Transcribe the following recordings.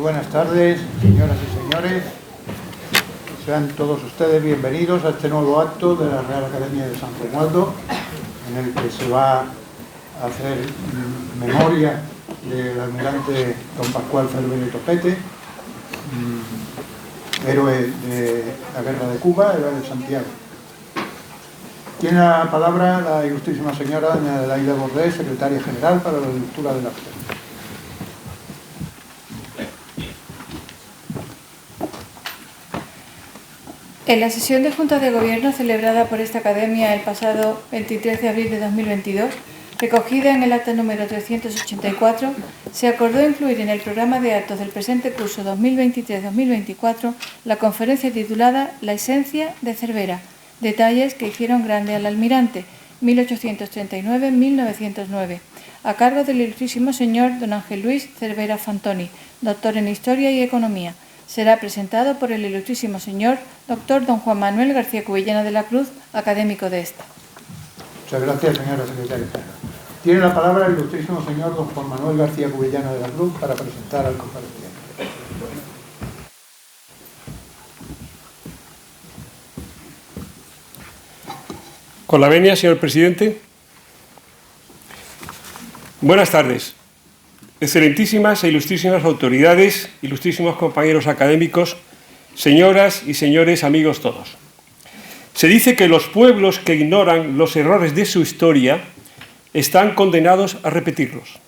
Buenas tardes, señoras y señores. Sean todos ustedes bienvenidos a este nuevo acto de la Real Academia de San Romualdo, en el que se va a hacer memoria del almirante don Pascual Cervera y Topete, héroe de la Guerra de Cuba, héroe de Santiago. Tiene la palabra la ilustrísima señora doña Adelaida Bordés, secretaria general, para la lectura del acto. En la sesión de Junta de Gobierno celebrada por esta Academia el pasado 23 de abril de 2022, recogida en el acta número 384, se acordó incluir en el programa de actos del presente curso 2023-2024 la conferencia titulada La esencia de Cervera, detalles que hicieron grande al almirante, 1839-1909, a cargo del ilustrísimo señor don Ángel Luis Cervera Fantoni, doctor en Historia y Economía. Será presentado por el ilustrísimo señor doctor don Juan Manuel García Cubellana de la Cruz, académico de esta. Muchas gracias, señora secretaria. Tiene la palabra el ilustrísimo señor don Juan Manuel García Cubellana de la Cruz para presentar al compareciente. Con la venia, señor presidente. Buenas tardes. Excelentísimas e ilustrísimas autoridades, ilustrísimos compañeros académicos, señoras y señores, amigos todos. Se dice que los pueblos que ignoran los errores de su historia están condenados a repetirlos.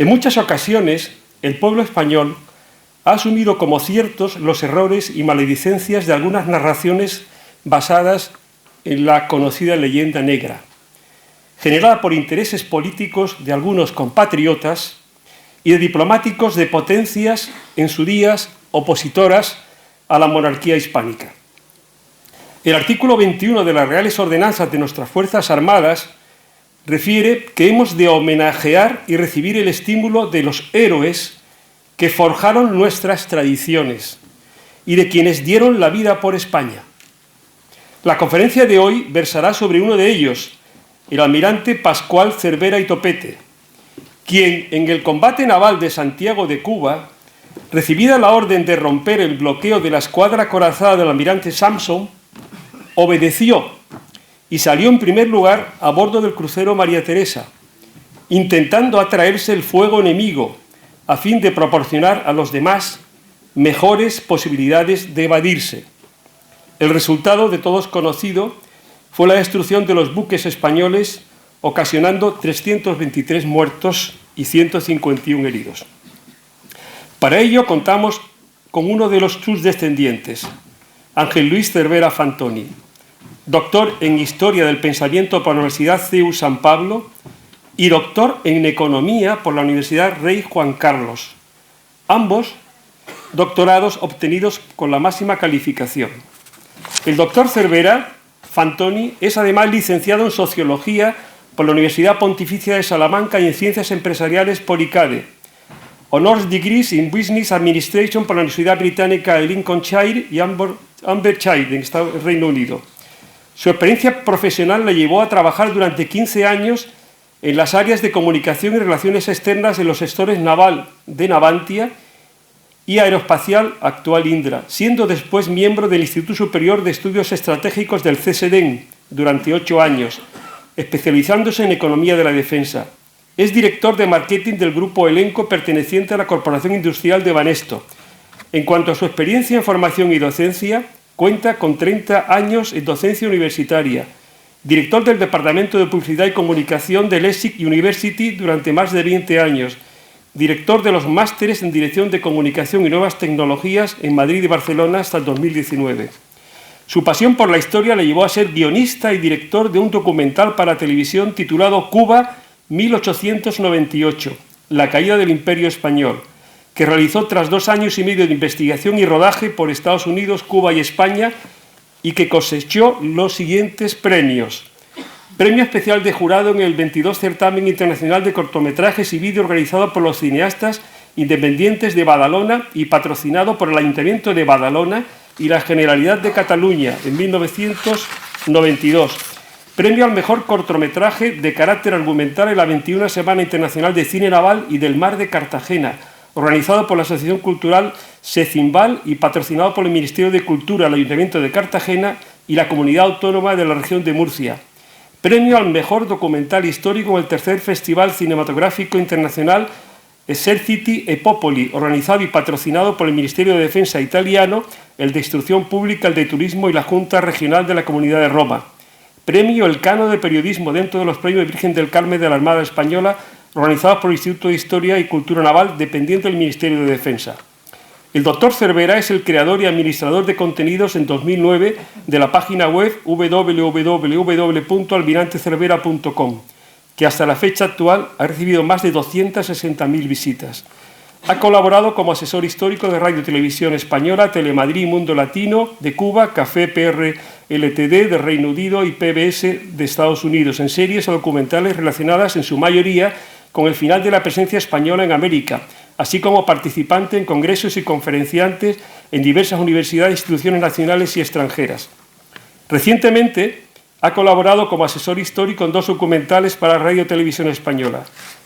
En muchas ocasiones, el pueblo español ha asumido como ciertos los errores y maledicencias de algunas narraciones basadas en la conocida leyenda negra, generada por intereses políticos de algunos compatriotas y de diplomáticos de potencias en su día opositoras a la monarquía hispánica. El artículo 21 de las Reales Ordenanzas de nuestras Fuerzas Armadas refiere que hemos de homenajear y recibir el estímulo de los héroes que forjaron nuestras tradiciones y de quienes dieron la vida por España. La conferencia de hoy versará sobre uno de ellos, el almirante Pascual Cervera y Topete, quien en el combate naval de Santiago de Cuba, recibida la orden de romper el bloqueo de la escuadra acorazada del almirante Sampson, obedeció y salió en primer lugar a bordo del crucero María Teresa, intentando atraerse el fuego enemigo a fin de proporcionar a los demás mejores posibilidades de evadirse. El resultado de todos conocido fue la destrucción de los buques españoles, ocasionando 323 muertos y 151 heridos. Para ello contamos con uno de sus descendientes, Ángel Luis Cervera Fantoni, doctor en Historia del Pensamiento por la Universidad CEU San Pablo y doctor en Economía por la Universidad Rey Juan Carlos, ambos doctorados obtenidos con la máxima calificación. El doctor Cervera Fantoni es además licenciado en Sociología por la Universidad Pontificia de Salamanca y en Ciencias Empresariales por ICADE, Honors Degrees in Business Administration por la Universidad Británica de Lincolnshire y Ambershire, en el Reino Unido. Su experiencia profesional le llevó a trabajar durante 15 años en las áreas de comunicación y relaciones externas en los sectores naval de Navantia y aeroespacial actual Indra, siendo después miembro del Instituto Superior de Estudios Estratégicos del CSDEN durante 8 años, especializándose en economía de la defensa. Es director de marketing del grupo Elenco, perteneciente a la Corporación Industrial de Banesto. En cuanto a su experiencia en formación y docencia, cuenta con 30 años en docencia universitaria, director del Departamento de Publicidad y Comunicación del ESSEC University durante más de 20 años, director de los másteres en Dirección de Comunicación y Nuevas Tecnologías en Madrid y Barcelona hasta el 2019. Su pasión por la historia le llevó a ser guionista y director de un documental para televisión titulado Cuba 1898, la caída del Imperio Español, que realizó tras 2 años y medio de investigación y rodaje por Estados Unidos, Cuba y España, y que cosechó los siguientes premios. Premio especial de jurado en el 22 Certamen Internacional de Cortometrajes y Vídeo organizado por los cineastas independientes de Badalona y patrocinado por el Ayuntamiento de Badalona y la Generalidad de Cataluña en 1992. Premio al mejor cortometraje de carácter argumental en la 21 Semana Internacional de Cine Naval y del Mar de Cartagena, organizado por la Asociación Cultural Secimbal y patrocinado por el Ministerio de Cultura, el Ayuntamiento de Cartagena y la Comunidad Autónoma de la Región de Murcia. Premio al mejor documental histórico en el tercer Festival Cinematográfico Internacional Eserciti e Popoli, organizado y patrocinado por el Ministerio de Defensa italiano, el de Instrucción Pública, el de Turismo y la Junta Regional de la Comunidad de Roma. Premio Elcano de Periodismo dentro de los Premios Virgen del Carmen de la Armada Española, organizados por el Instituto de Historia y Cultura Naval, dependiente del Ministerio de Defensa. El doctor Cervera es el creador y administrador de contenidos en 2009 de la página web www.almirantecervera.com, que hasta la fecha actual ha recibido más de 260.000 visitas. Ha colaborado como asesor histórico de Radio y Televisión Española, Telemadrid, Mundo Latino, de Cuba, Café PR LTD, de Reino Unido y PBS de Estados Unidos, en series o documentales relacionadas en su mayoría con el final de la presencia española en América, así como participante en congresos y conferenciantes en diversas universidades e instituciones nacionales y extranjeras. Recientemente ha colaborado como asesor histórico en 2 documentales para Radio y Televisión Española: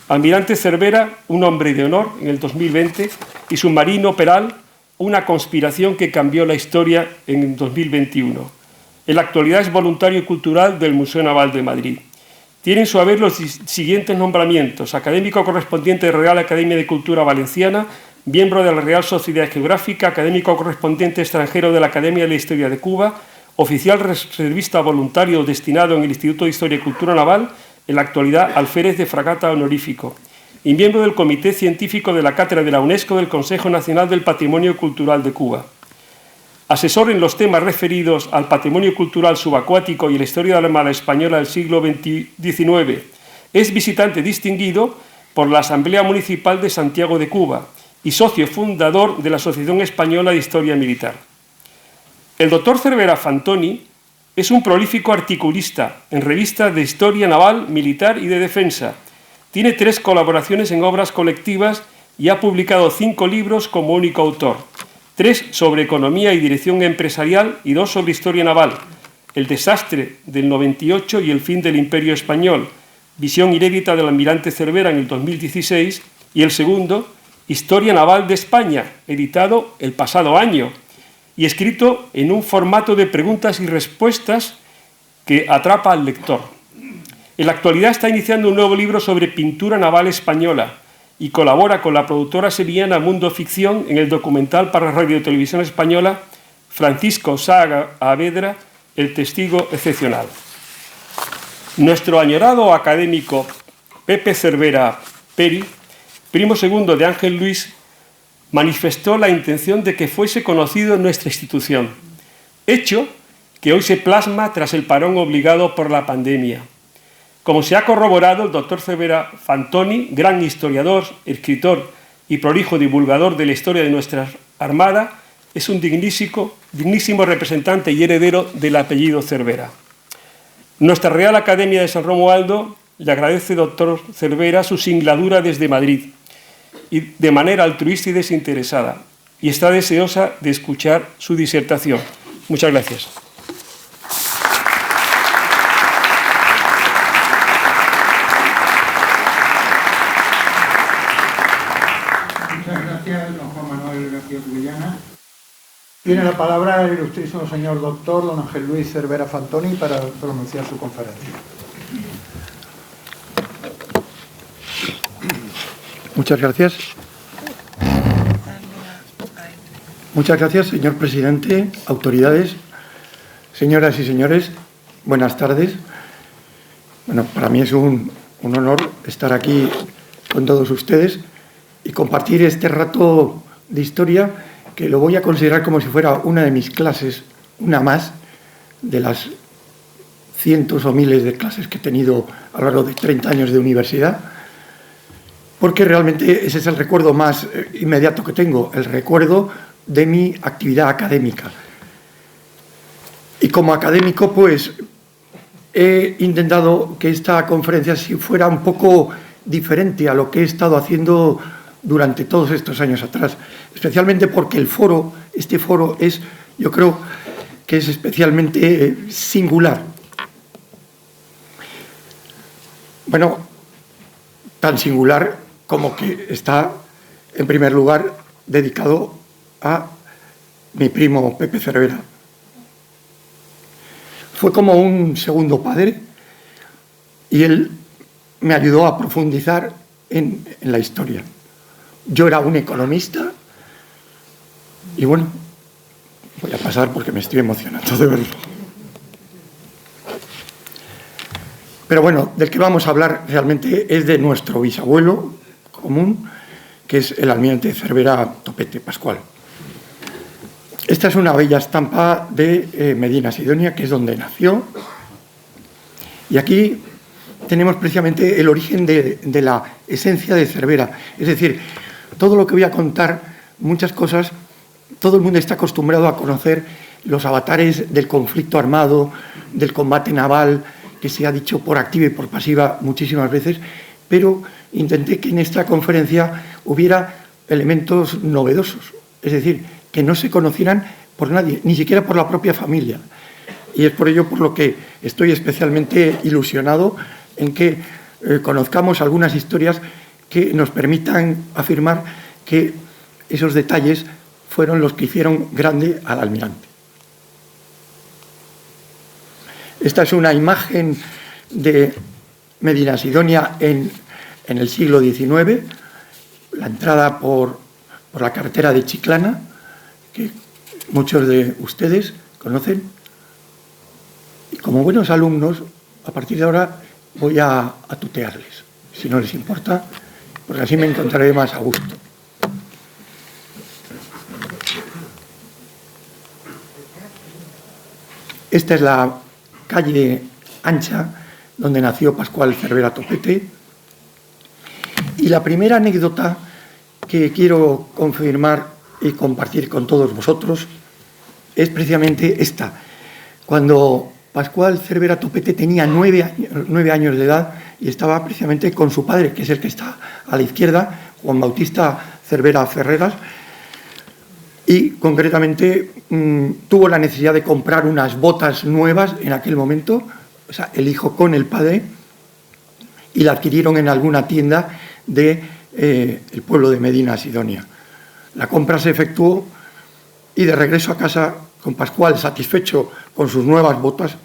Almirante Cervera, un hombre de honor, en el 2020, y Submarino Peral, una conspiración que cambió la historia, en el 2021. En la actualidad es voluntario y cultural del Museo Naval de Madrid. Tiene en su haber los siguientes nombramientos: académico correspondiente de la Real Academia de Cultura Valenciana, miembro de la Real Sociedad Geográfica, académico correspondiente extranjero de la Academia de la Historia de Cuba, oficial reservista voluntario destinado en el Instituto de Historia y Cultura Naval, en la actualidad alférez de fragata honorífico, y miembro del Comité Científico de la Cátedra de la UNESCO del Consejo Nacional del Patrimonio Cultural de Cuba. Asesor en los temas referidos al patrimonio cultural subacuático y la historia de la Armada Española del siglo XIX. Es visitante distinguido por la Asamblea Municipal de Santiago de Cuba y socio fundador de la Asociación Española de Historia Militar. El doctor Cervera Fantoni es un prolífico articulista en revistas de historia naval, militar y de defensa. Tiene 3 colaboraciones en obras colectivas y ha publicado 5 libros como único autor: 3 sobre economía y dirección empresarial y 2 sobre historia naval: El desastre del 98 y el fin del Imperio Español, visión inédita del almirante Cervera en el 2016, y el segundo, Historia Naval de España, editado el pasado año y escrito en un formato de preguntas y respuestas que atrapa al lector. En la actualidad está iniciando un nuevo libro sobre pintura naval española y colabora con la productora sevillana Mundo Ficción en el documental para Radio y Televisión Española Francisco Saavedra, El testigo excepcional. Nuestro añorado académico Pepe Cervera Peri, primo segundo de Ángel Luis, manifestó la intención de que fuese conocido en nuestra institución, hecho que hoy se plasma tras el parón obligado por la pandemia. Como se ha corroborado, el doctor Cervera Fantoni, gran historiador, escritor y prolijo divulgador de la historia de nuestra Armada, es un dignísimo representante y heredero del apellido Cervera. Nuestra Real Academia de San Romualdo le agradece, doctor Cervera, su singladura desde Madrid, y de manera altruista y desinteresada, y está deseosa de escuchar su disertación. Muchas gracias. Muchas gracias, don Juan Manuel García Cubillana. Tiene la palabra el ilustrísimo señor doctor don Ángel Luis Cervera Fantoni para pronunciar su conferencia. Muchas gracias. Muchas gracias, señor presidente, autoridades, señoras y señores, buenas tardes. Bueno, para mí es un honor estar aquí con todos ustedes y compartir este rato de historia que lo voy a considerar como si fuera una de mis clases, una más de las cientos o miles de clases que he tenido a lo largo de 30 años de universidad, porque realmente ese es el recuerdo más inmediato que tengo, el recuerdo de mi actividad académica. Y como académico, pues he intentado que esta conferencia sí fuera un poco diferente a lo que he estado haciendo durante todos estos años atrás, especialmente porque este foro yo creo que es especialmente singular. Bueno, tan singular como que está, en primer lugar, dedicado a mi primo Pepe Cervera. Fue como un segundo padre y él me ayudó a profundizar en la historia. Yo era un economista y bueno, voy a pasar porque me estoy emocionando de verlo. Pero bueno, del que vamos a hablar realmente es de nuestro bisabuelo común, que es el almirante Cervera Topete Pascual. Esta es una bella estampa de Medina Sidonia, que es donde nació. Y aquí tenemos precisamente el origen de la esencia de Cervera. Es decir, todo lo que voy a contar, muchas cosas, todo el mundo está acostumbrado a conocer los avatares del conflicto armado, del combate naval, que se ha dicho por activa y por pasiva muchísimas veces, pero intenté que en esta conferencia hubiera elementos novedosos, es decir, que no se conocieran por nadie, ni siquiera por la propia familia. Y es por ello por lo que estoy especialmente ilusionado en que conozcamos algunas historias que nos permitan afirmar que esos detalles fueron los que hicieron grande al almirante. Esta es una imagen de Medina Sidonia en el siglo XIX, la entrada por la carretera de Chiclana, que muchos de ustedes conocen. Y como buenos alumnos, a partir de ahora voy a tutearles, si no les importa, porque así me encontraré más a gusto. Esta es la calle ancha donde nació Pascual Cervera Topete. Y la primera anécdota que quiero confirmar y compartir con todos vosotros es precisamente esta. Cuando Pascual Cervera Topete tenía 9 años de edad y estaba precisamente con su padre, que es el que está a la izquierda, Juan Bautista Cervera Ferreras, y concretamente tuvo la necesidad de comprar unas botas nuevas en aquel momento, o sea, el hijo con el padre, y la adquirieron en alguna tienda del pueblo de Medina Sidonia. La compra se efectuó y de regreso a casa, con Pascual satisfecho con sus nuevas botas,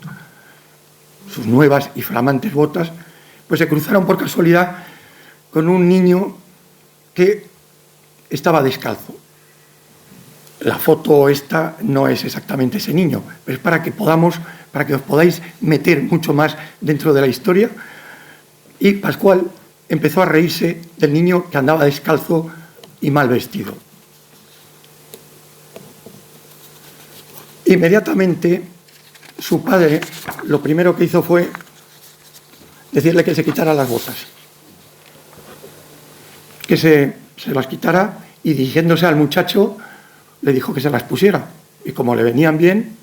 sus nuevas y flamantes botas, pues se cruzaron por casualidad con un niño que estaba descalzo. La foto esta no es exactamente ese niño, pero es para que os podáis meter mucho más dentro de la historia. Y Pascual empezó a reírse del niño que andaba descalzo y mal vestido. Inmediatamente, su padre lo primero que hizo fue decirle que se quitara las botas, que se las quitara, y dirigiéndose al muchacho le dijo que se las pusiera, y como le venían bien,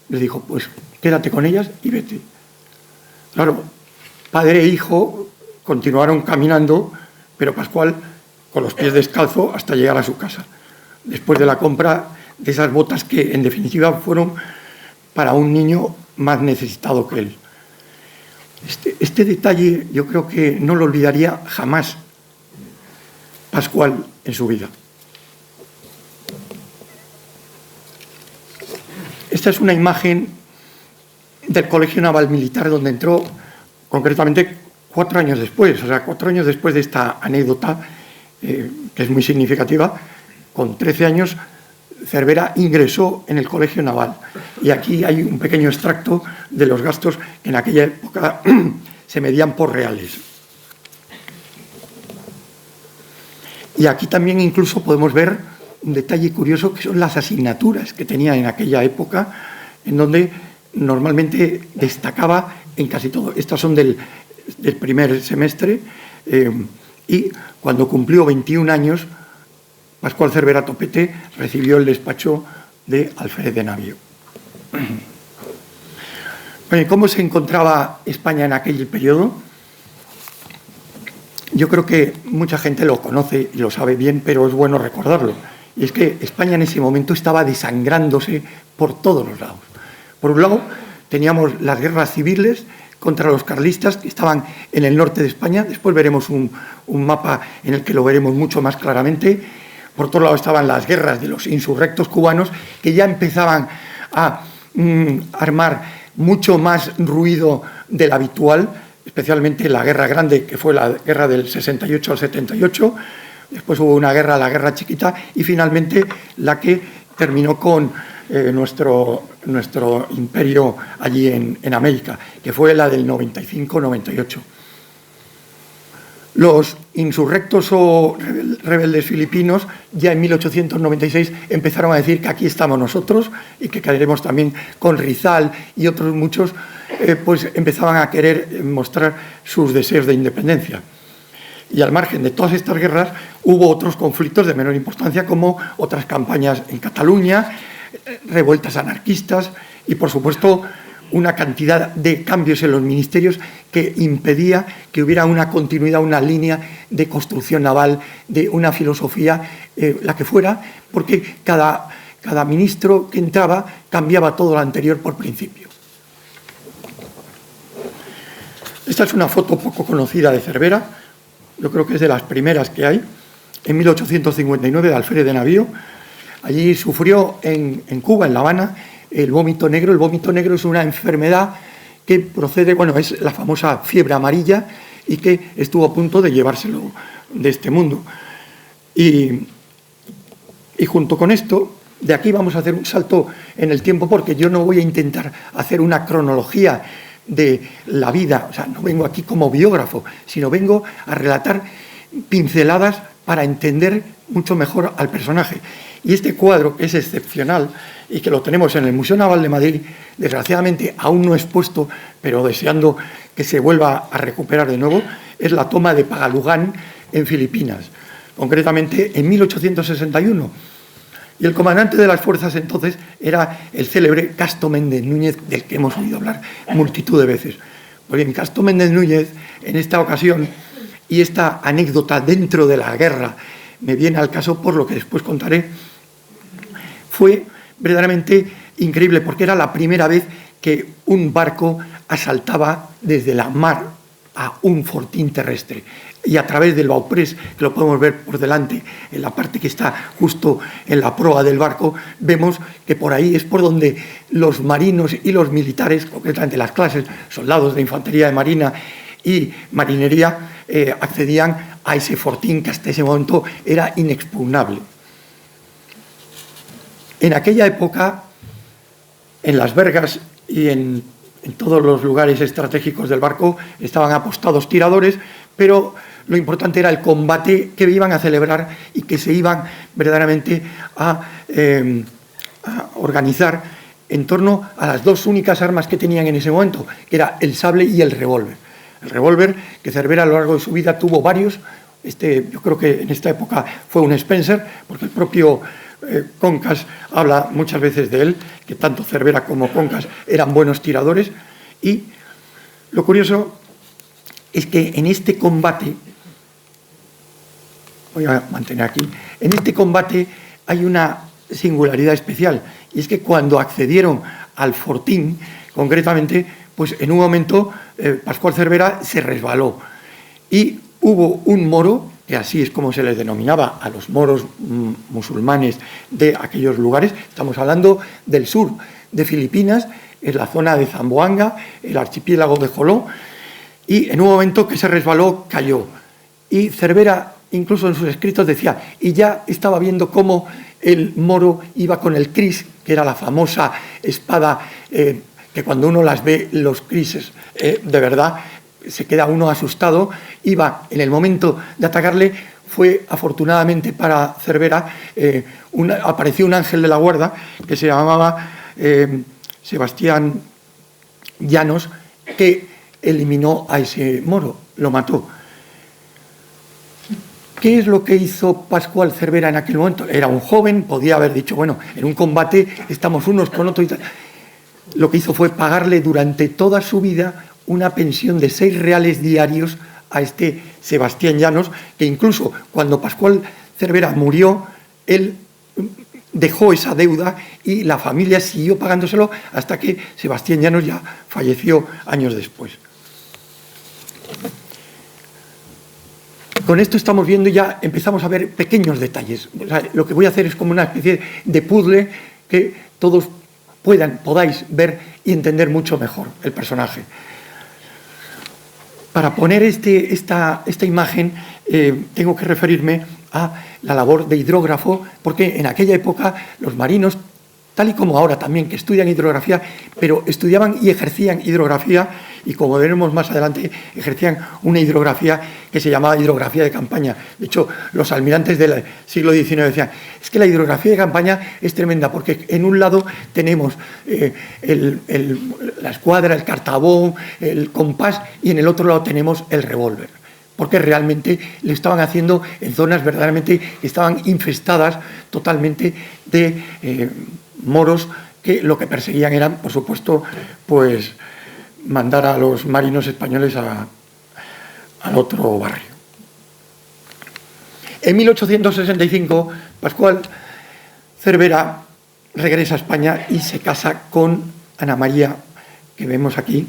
le dijo, pues quédate con ellas y vete. Claro, padre e hijo continuaron caminando, pero Pascual con los pies descalzos hasta llegar a su casa, después de la compra de esas botas que en definitiva fueron para un niño más necesitado que él. Este detalle yo creo que no lo olvidaría jamás Pascual en su vida. Esta es una imagen del Colegio Naval Militar, donde entró concretamente 4 años después, o sea, 4 años después de esta anécdota, que es muy significativa. Con 13 años, Cervera ingresó en el Colegio Naval. Y aquí hay un pequeño extracto de los gastos que en aquella época se medían por reales. Y aquí también incluso podemos ver un detalle curioso, que son las asignaturas que tenía en aquella época, en donde normalmente destacaba en casi todo. Estas son del primer semestre, y cuando cumplió 21 años, Pascual Cervera Topete recibió el despacho de alférez de navío. ¿Cómo se encontraba España en aquel periodo? Yo creo que mucha gente lo conoce y lo sabe bien, pero es bueno recordarlo. Y es que España en ese momento estaba desangrándose por todos los lados. Por un lado, teníamos las guerras civiles contra los carlistas que estaban en el norte de España. Después veremos un mapa en el que lo veremos mucho más claramente. Por otro lado, estaban las guerras de los insurrectos cubanos, que ya empezaban a armar mucho más ruido del habitual, especialmente la Guerra Grande, que fue la guerra del 68 al 78. Después hubo una guerra, la Guerra Chiquita, y finalmente la que terminó con nuestro imperio allí en América, que fue la del 95-98. Los insurrectos o rebeldes filipinos ya en 1896 empezaron a decir que aquí estamos nosotros y que caeremos también con Rizal y otros muchos, pues empezaban a querer mostrar sus deseos de independencia. Y al margen de todas estas guerras hubo otros conflictos de menor importancia, como otras campañas en Cataluña, revueltas anarquistas y, por supuesto, una cantidad de cambios en los ministerios que impedía que hubiera una continuidad, una línea de construcción naval, de una filosofía, la que fuera, porque cada ministro que entraba cambiaba todo lo anterior por principio. Esta es una foto poco conocida de Cervera, yo creo que es de las primeras que hay, en 1859, de alférez de navío. Allí sufrió en Cuba, en La Habana, el vómito negro. El vómito negro es una enfermedad que procede, bueno, es la famosa fiebre amarilla y que estuvo a punto de llevárselo de este mundo. Y junto con esto, de aquí vamos a hacer un salto en el tiempo, porque yo no voy a intentar hacer una cronología de la vida, o sea, no vengo aquí como biógrafo, sino vengo a relatar pinceladas para entender mucho mejor al personaje. Y este cuadro, que es excepcional y que lo tenemos en el Museo Naval de Madrid, desgraciadamente aún no expuesto, pero deseando que se vuelva a recuperar de nuevo, es la toma de Pagalugán en Filipinas, concretamente en 1861. Y el comandante de las fuerzas entonces era el célebre Casto Méndez Núñez, del que hemos oído hablar multitud de veces. Pues bien, Casto Méndez Núñez, en esta ocasión, y esta anécdota dentro de la guerra me viene al caso por lo que después contaré, fue verdaderamente increíble, porque era la primera vez que un barco asaltaba desde la mar a un fortín terrestre. Y a través del bauprés, que lo podemos ver por delante, en la parte que está justo en la proa del barco, vemos que por ahí es por donde los marinos y los militares, concretamente las clases, soldados de infantería de marina y marinería, accedían a ese fortín que hasta ese momento era inexpugnable. En aquella época, en las vergas y en todos los lugares estratégicos del barco estaban apostados tiradores, pero lo importante era el combate que iban a celebrar y que se iban verdaderamente a organizar en torno a las dos únicas armas que tenían en ese momento, que era el sable y el revólver. El revólver, que Cervera a lo largo de su vida tuvo varios. Yo creo que en esta época fue un Spencer, porque el propio Concas habla muchas veces de él, que tanto Cervera como Concas eran buenos tiradores. Y lo curioso es que en este combate, voy a mantener aquí, en este combate hay una singularidad especial, y es que cuando accedieron al fortín, concretamente, pues en un momento Pascual Cervera se resbaló y hubo un moro, que así es como se les denominaba a los moros musulmanes de aquellos lugares. Estamos hablando del sur de Filipinas, en la zona de Zamboanga, el archipiélago de Joló, y en un momento que se resbaló, cayó. Y Cervera, incluso en sus escritos, decía, y ya estaba viendo cómo el moro iba con el cris, que era la famosa espada que cuando uno las ve, los crises, de verdad, se queda uno asustado. Iba en el momento de atacarle. Fue, afortunadamente para Cervera, apareció un ángel de la guarda que se llamaba Sebastián Llanos, que eliminó a ese moro, lo mató. ¿Qué es lo que hizo Pascual Cervera en aquel momento? Era un joven, podía haber dicho, bueno, en un combate estamos unos con otros y tal. lo que hizo fue pagarle durante toda su vida una pensión de 6 reales diarios a este Sebastián Llanos, que incluso cuando Pascual Cervera murió, él dejó esa deuda y la familia siguió pagándoselo hasta que Sebastián Llanos ya falleció años después. Con esto estamos viendo ya, empezamos a ver pequeños detalles. O sea, lo que voy a hacer es como una especie de puzzle que todos podáis ver y entender mucho mejor el personaje. Para poner esta imagen tengo que referirme a la labor de hidrógrafo, porque en aquella época los marinos, tal y como ahora también, que estudian hidrografía, pero estudiaban y ejercían hidrografía, y como veremos más adelante, ejercían una hidrografía que se llamaba hidrografía de campaña. De hecho, los almirantes del siglo XIX decían, es que la hidrografía de campaña es tremenda, porque en un lado tenemos la escuadra, el cartabón, el compás, y en el otro lado tenemos el revólver, porque realmente lo estaban haciendo en zonas verdaderamente que estaban infestadas totalmente de moros, que lo que perseguían eran, por supuesto, pues mandar a los marinos españoles al otro barrio. En 1865, Pascual Cervera regresa a España y se casa con Ana María, que vemos aquí,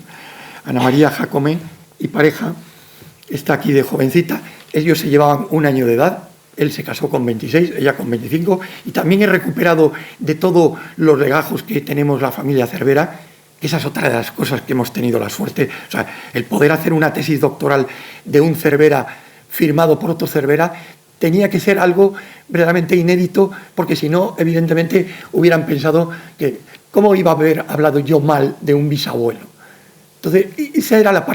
Ana María Jacome y pareja. Está aquí de jovencita. Ellos se llevaban 1 año de edad. Él se casó con 26, ella con 25. Y también he recuperado de todos los legajos que tenemos la familia Cervera. Esa es otra de las cosas que hemos tenido la suerte. O sea, el poder hacer una tesis doctoral de un Cervera firmado por otro Cervera tenía que ser algo verdaderamente inédito, porque si no, evidentemente, hubieran pensado que ¿cómo iba a haber hablado yo mal de un bisabuelo? Entonces, esa era la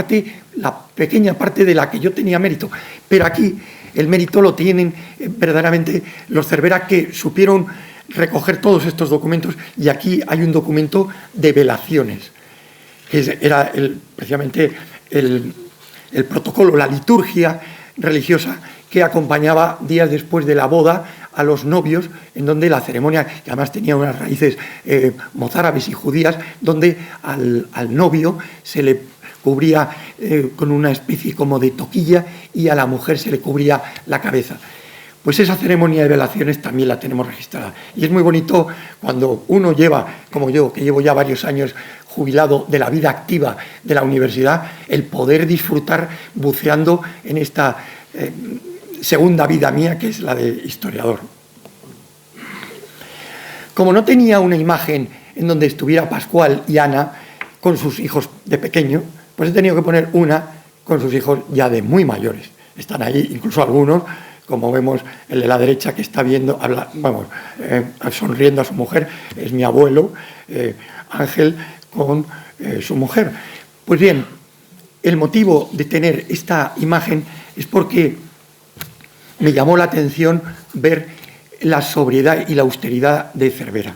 pequeña parte de la que yo tenía mérito. Pero aquí el mérito lo tienen verdaderamente los Cervera, que supieron recoger todos estos documentos, y aquí hay un documento de velaciones, que era precisamente el protocolo, la liturgia religiosa que acompañaba días después de la boda a los novios, en donde la ceremonia, que además tenía unas raíces mozárabes y judías, donde al novio se le cubría con una especie como de toquilla y a la mujer se le cubría la cabeza. Pues esa ceremonia de velaciones también la tenemos registrada. Y es muy bonito cuando uno lleva, como yo, que llevo ya varios años jubilado de la vida activa de la universidad, el poder disfrutar buceando en esta segunda vida mía, que es la de historiador. Como no tenía una imagen en donde estuviera Pascual y Ana con sus hijos de pequeño, pues he tenido que poner una con sus hijos ya de muy mayores. Están ahí incluso algunos, como vemos el de la derecha, que está viendo, sonriendo a su mujer, es mi abuelo, Ángel, con su mujer. Pues bien, el motivo de tener esta imagen es porque me llamó la atención ver la sobriedad y la austeridad de Cervera.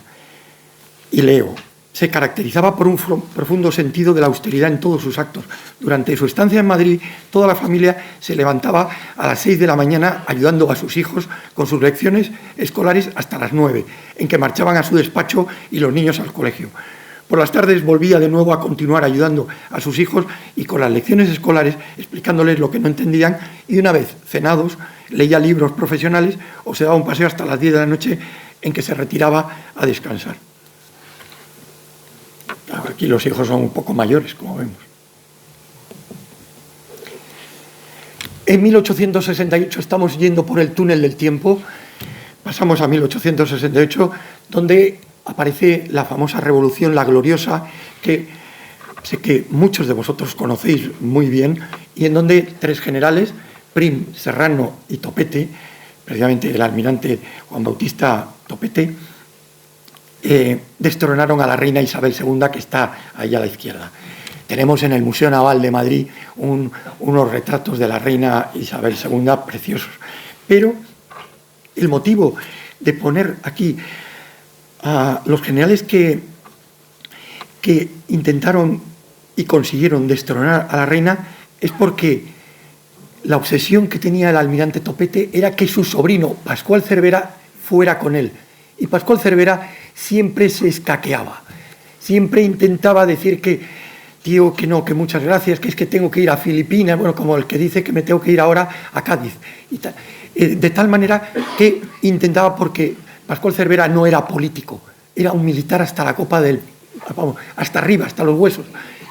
Y leo: se caracterizaba por un profundo sentido de la austeridad en todos sus actos. Durante su estancia en Madrid, toda la familia se levantaba a las 6 de la mañana ayudando a sus hijos con sus lecciones escolares hasta las 9, en que marchaban a su despacho y los niños al colegio. Por las tardes volvía de nuevo a continuar ayudando a sus hijos y con las lecciones escolares explicándoles lo que no entendían, y una vez cenados leía libros profesionales o se daba un paseo hasta las 10 de la noche, en que se retiraba a descansar. Aquí los hijos son un poco mayores, como vemos. En 1868 estamos yendo por el túnel del tiempo, pasamos a 1868, donde aparece la famosa Revolución, la Gloriosa, que sé que muchos de vosotros conocéis muy bien, y en donde 3 generales, Prim, Serrano y Topete, precisamente el almirante Juan Bautista Topete, destronaron a la reina Isabel II, que está ahí a la izquierda. Tenemos en el Museo Naval de Madrid unos retratos de la reina Isabel II preciosos. Pero el motivo de poner aquí a los generales que intentaron y consiguieron destronar a la reina es porque la obsesión que tenía el almirante Topete era que su sobrino Pascual Cervera fuera con él. Y Pascual Cervera siempre se escaqueaba, siempre intentaba decir que, tío, que no, que muchas gracias, que es que tengo que ir a Filipinas, bueno, como el que dice que me tengo que ir ahora a Cádiz. Y tal. De tal manera que intentaba, porque Pascual Cervera no era político, era un militar hasta la copa del... Vamos, hasta arriba, hasta los huesos.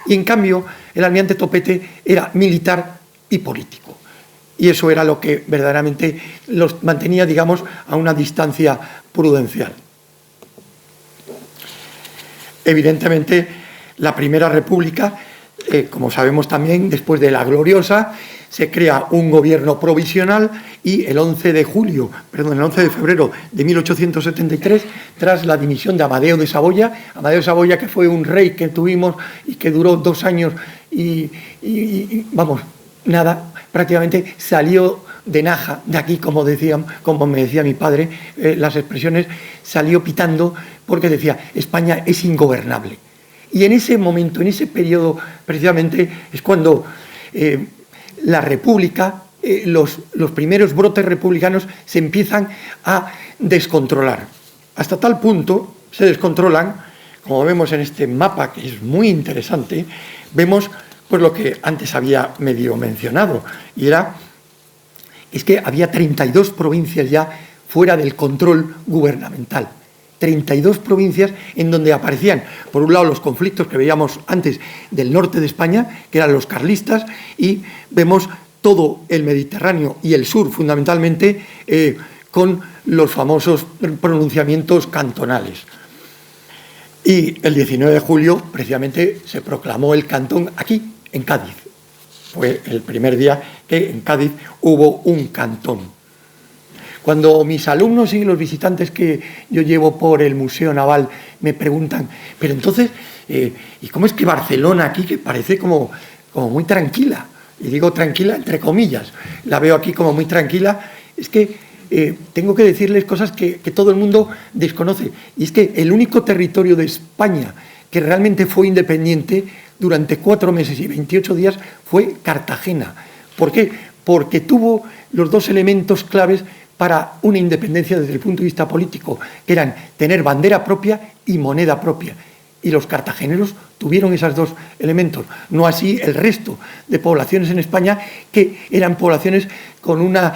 Y en cambio, el almirante Topete era militar y político. Y eso era lo que verdaderamente los mantenía, digamos, a una distancia prudencial. Evidentemente, la Primera República, como sabemos también, después de la gloriosa, se crea un gobierno provisional y el 11 de febrero de 1873, tras la dimisión de Amadeo de Saboya, que fue un rey que tuvimos y que duró 2 años y vamos, nada, prácticamente salió de Naja, de aquí, como me decía mi padre, las expresiones, salió pitando porque decía, España es ingobernable. Y en ese momento, en ese periodo, precisamente, es cuando la República, los primeros brotes republicanos se empiezan a descontrolar. Hasta tal punto se descontrolan, como vemos en este mapa, que es muy interesante, vemos pues lo que antes había medio mencionado, y es que había 32 provincias ya fuera del control gubernamental. 32 provincias en donde aparecían, por un lado, los conflictos que veíamos antes del norte de España, que eran los carlistas, y vemos todo el Mediterráneo y el sur, fundamentalmente, con los famosos pronunciamientos cantonales. Y el 19 de julio, precisamente, se proclamó el cantón aquí, en Cádiz. Fue el primer día que en Cádiz hubo un cantón. Cuando mis alumnos y los visitantes que yo llevo por el Museo Naval me preguntan, pero entonces, ¿y cómo es que Barcelona aquí, que parece como muy tranquila? Y digo tranquila entre comillas, la veo aquí como muy tranquila, es que tengo que decirles cosas que todo el mundo desconoce. Y es que el único territorio de España que realmente fue independiente durante 4 meses y 28 días fue Cartagena. ¿Por qué? Porque tuvo los 2 elementos claves para una independencia desde el punto de vista político, que eran tener bandera propia y moneda propia. Y los cartageneros tuvieron esos 2 elementos, no así el resto de poblaciones en España, que eran poblaciones con una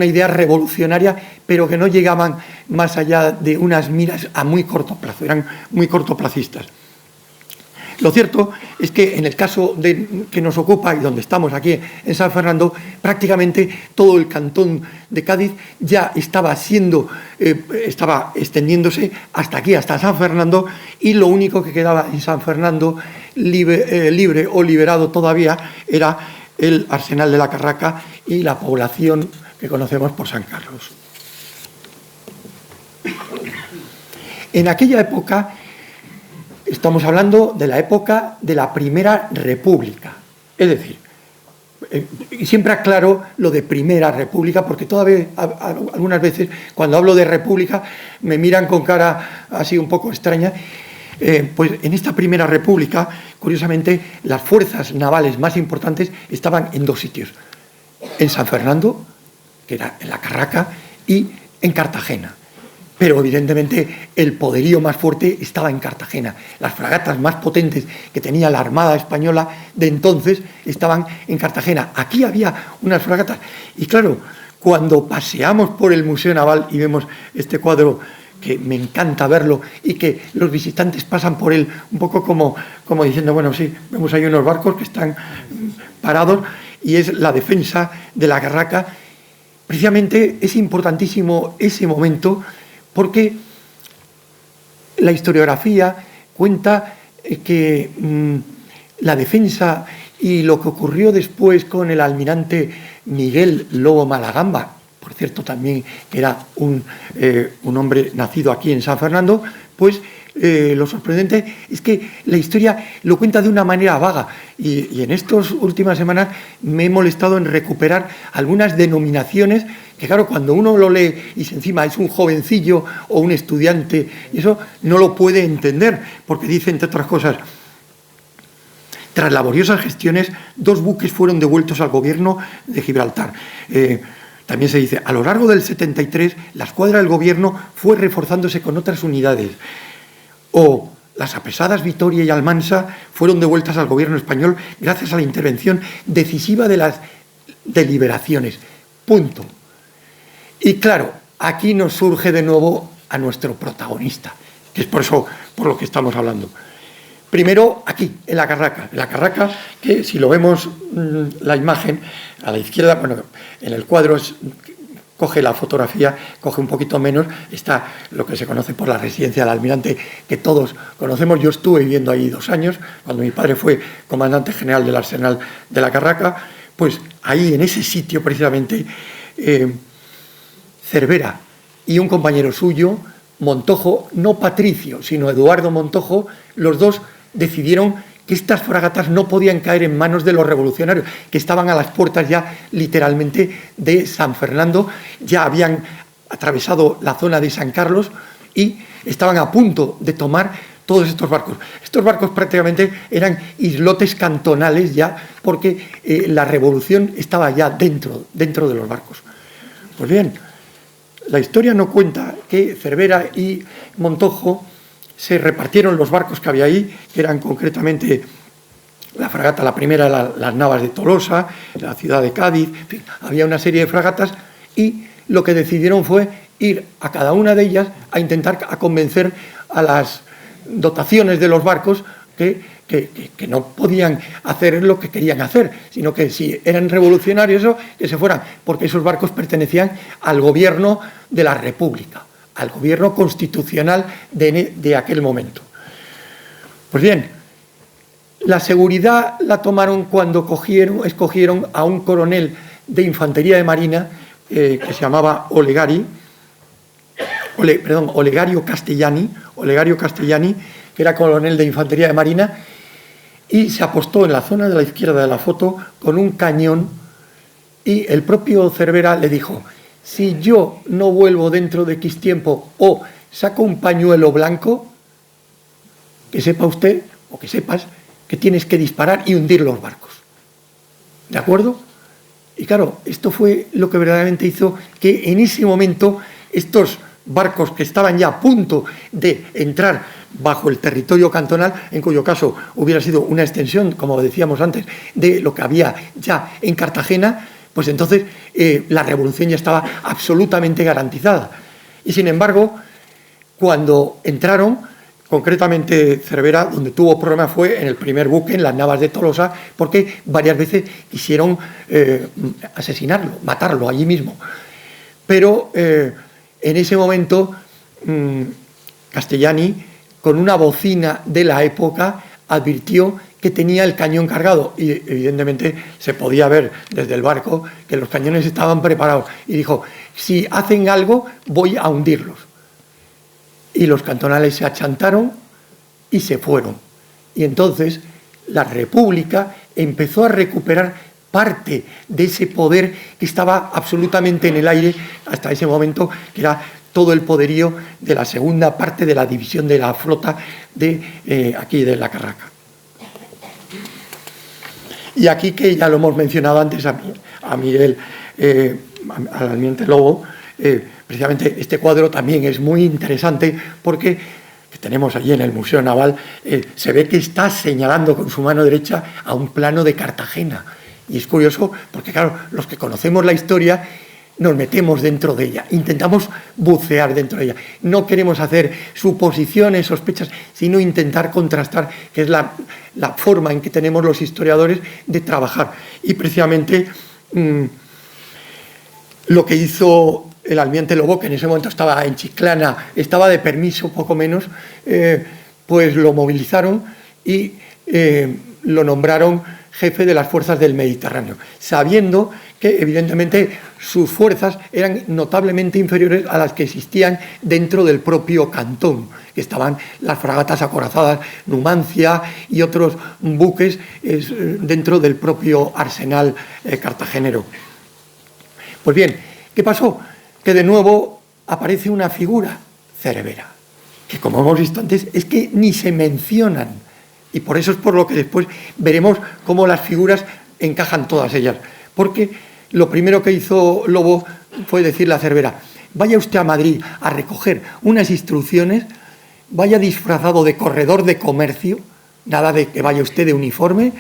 idea revolucionaria, pero que no llegaban más allá de unas miras a muy corto plazo, eran muy cortoplacistas. Lo cierto es que en el caso que nos ocupa y donde estamos aquí en San Fernando, prácticamente todo el cantón de Cádiz ya estaba extendiéndose hasta aquí, hasta San Fernando, y lo único que quedaba en San Fernando libre o liberado todavía era el Arsenal de la Carraca y la población que conocemos por San Carlos. En aquella época, estamos hablando de la época de la Primera República. Es decir, y siempre aclaro lo de Primera República, porque todavía algunas veces cuando hablo de República me miran con cara así un poco extraña. Pues en esta Primera República, curiosamente, las fuerzas navales más importantes estaban en 2 sitios. En San Fernando, que era en la Carraca, y en Cartagena. Pero evidentemente el poderío más fuerte estaba en Cartagena. Las fragatas más potentes que tenía la Armada Española de entonces estaban en Cartagena. Aquí había unas fragatas. Y claro, cuando paseamos por el Museo Naval y vemos este cuadro, que me encanta verlo, y que los visitantes pasan por él un poco como diciendo, bueno, sí, vemos ahí unos barcos que están parados, y es la defensa de la Carraca. Precisamente es importantísimo ese momento, porque la historiografía cuenta que la defensa y lo que ocurrió después con el almirante Miguel Lobo Malagamba, por cierto también era un hombre nacido aquí en San Fernando, pues lo sorprendente es que la historia lo cuenta de una manera vaga, y en estas últimas semanas me he molestado en recuperar algunas denominaciones que, claro, cuando uno lo lee y encima es un jovencillo o un estudiante, y eso no lo puede entender, porque dice, entre otras cosas, tras laboriosas gestiones, 2 buques fueron devueltos al gobierno de Gibraltar. También se dice, a lo largo del 73, la escuadra del gobierno fue reforzándose con otras unidades. O las apresadas Vitoria y Almansa fueron devueltas al gobierno español gracias a la intervención decisiva de las deliberaciones. Punto. Y claro, aquí nos surge de nuevo a nuestro protagonista, que es por lo que estamos hablando. Primero, aquí, en la carraca, que si lo vemos la imagen a la izquierda, bueno, en el cuadro coge la fotografía, coge un poquito menos, está lo que se conoce por la residencia del almirante, que todos conocemos. Yo estuve viviendo ahí 2 años, cuando mi padre fue comandante general del Arsenal de la Carraca, pues ahí, en ese sitio precisamente, Cervera y un compañero suyo, Montojo, no Patricio, sino Eduardo Montojo, los dos decidieron que estas fragatas no podían caer en manos de los revolucionarios, que estaban a las puertas ya literalmente de San Fernando, ya habían atravesado la zona de San Carlos y estaban a punto de tomar todos estos barcos. Estos barcos prácticamente eran islotes cantonales ya, porque la revolución estaba ya dentro de los barcos. Pues bien, la historia no cuenta que Cervera y Montojo se repartieron los barcos que había ahí, que eran concretamente la fragata, la primera, las Navas de Tolosa, la ciudad de Cádiz, en fin, había una serie de fragatas, y lo que decidieron fue ir a cada una de ellas a intentar convencer a las dotaciones de los barcos que no podían hacer lo que querían hacer, sino que si eran revolucionarios, que se fueran, porque esos barcos pertenecían al gobierno de la República, al gobierno constitucional de aquel momento. Pues bien, la seguridad la tomaron cuando escogieron a un coronel de infantería de marina que se llamaba Olegario Castellani, que era coronel de infantería de marina, y se apostó en la zona de la izquierda de la foto con un cañón, y el propio Cervera le dijo: si yo no vuelvo dentro de X tiempo o saco un pañuelo blanco, que sepa usted, o que sepas, que tienes que disparar y hundir los barcos. ¿De acuerdo? Y claro, esto fue lo que verdaderamente hizo que en ese momento estos barcos que estaban ya a punto de entrar bajo el territorio cantonal, en cuyo caso hubiera sido una extensión, como decíamos antes, de lo que había ya en Cartagena, pues entonces la revolución ya estaba absolutamente garantizada. Y sin embargo, cuando entraron, concretamente Cervera, donde tuvo problemas fue en el primer buque, en las Navas de Tolosa, porque varias veces quisieron asesinarlo, matarlo allí mismo. Pero en ese momento Castellani, con una bocina de la época, advirtió que tenía el cañón cargado, y evidentemente se podía ver desde el barco que los cañones estaban preparados, y dijo: si hacen algo voy a hundirlos. Y los cantonales se achantaron y se fueron, y entonces la República empezó a recuperar parte de ese poder que estaba absolutamente en el aire hasta ese momento, que era todo el poderío de la segunda parte de la división de la flota de aquí de la Carraca. Y aquí, que ya lo hemos mencionado antes a Miguel, al almirante Lobo, precisamente este cuadro también es muy interesante porque que tenemos allí en el Museo Naval, se ve que está señalando con su mano derecha a un plano de Cartagena. Y es curioso porque, claro, los que conocemos la historia nos metemos dentro de ella, intentamos bucear dentro de ella. No queremos hacer suposiciones, sospechas, sino intentar contrastar, que es la forma en que tenemos los historiadores de trabajar. Y precisamente lo que hizo el almirante Lobo, que en ese momento estaba en Chiclana, estaba de permiso poco menos, pues lo movilizaron y lo nombraron jefe de las fuerzas del Mediterráneo, sabiendo que evidentemente sus fuerzas eran notablemente inferiores a las que existían dentro del propio cantón, que estaban las fragatas acorazadas Numancia y otros buques dentro del propio arsenal cartagenero. Pues bien, ¿qué pasó? Que de nuevo aparece una figura, Cervera, que como hemos visto antes es que ni se mencionan, y por eso es por lo que después veremos cómo las figuras encajan todas ellas, porque lo primero que hizo Lobo fue decirle a Cervera: vaya usted a Madrid a recoger unas instrucciones vaya disfrazado de corredor de comercio, nada de que vaya usted de uniforme,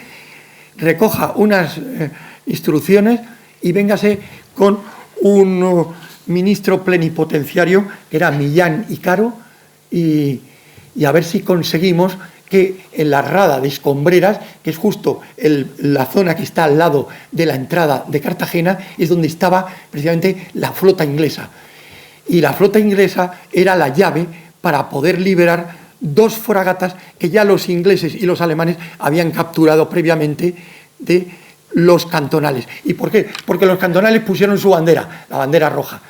recoja unas instrucciones y véngase con un ministro plenipotenciario, que era Millán y Caro, y a ver si conseguimos que en la rada de Escombreras, que es justo la zona que está al lado de la entrada de Cartagena, es donde estaba precisamente la flota inglesa. Y la flota inglesa era la llave para poder liberar 2 fragatas que ya los ingleses y los alemanes habían capturado previamente de los cantonales. ¿Y por qué? Porque los cantonales pusieron su bandera, la bandera roja.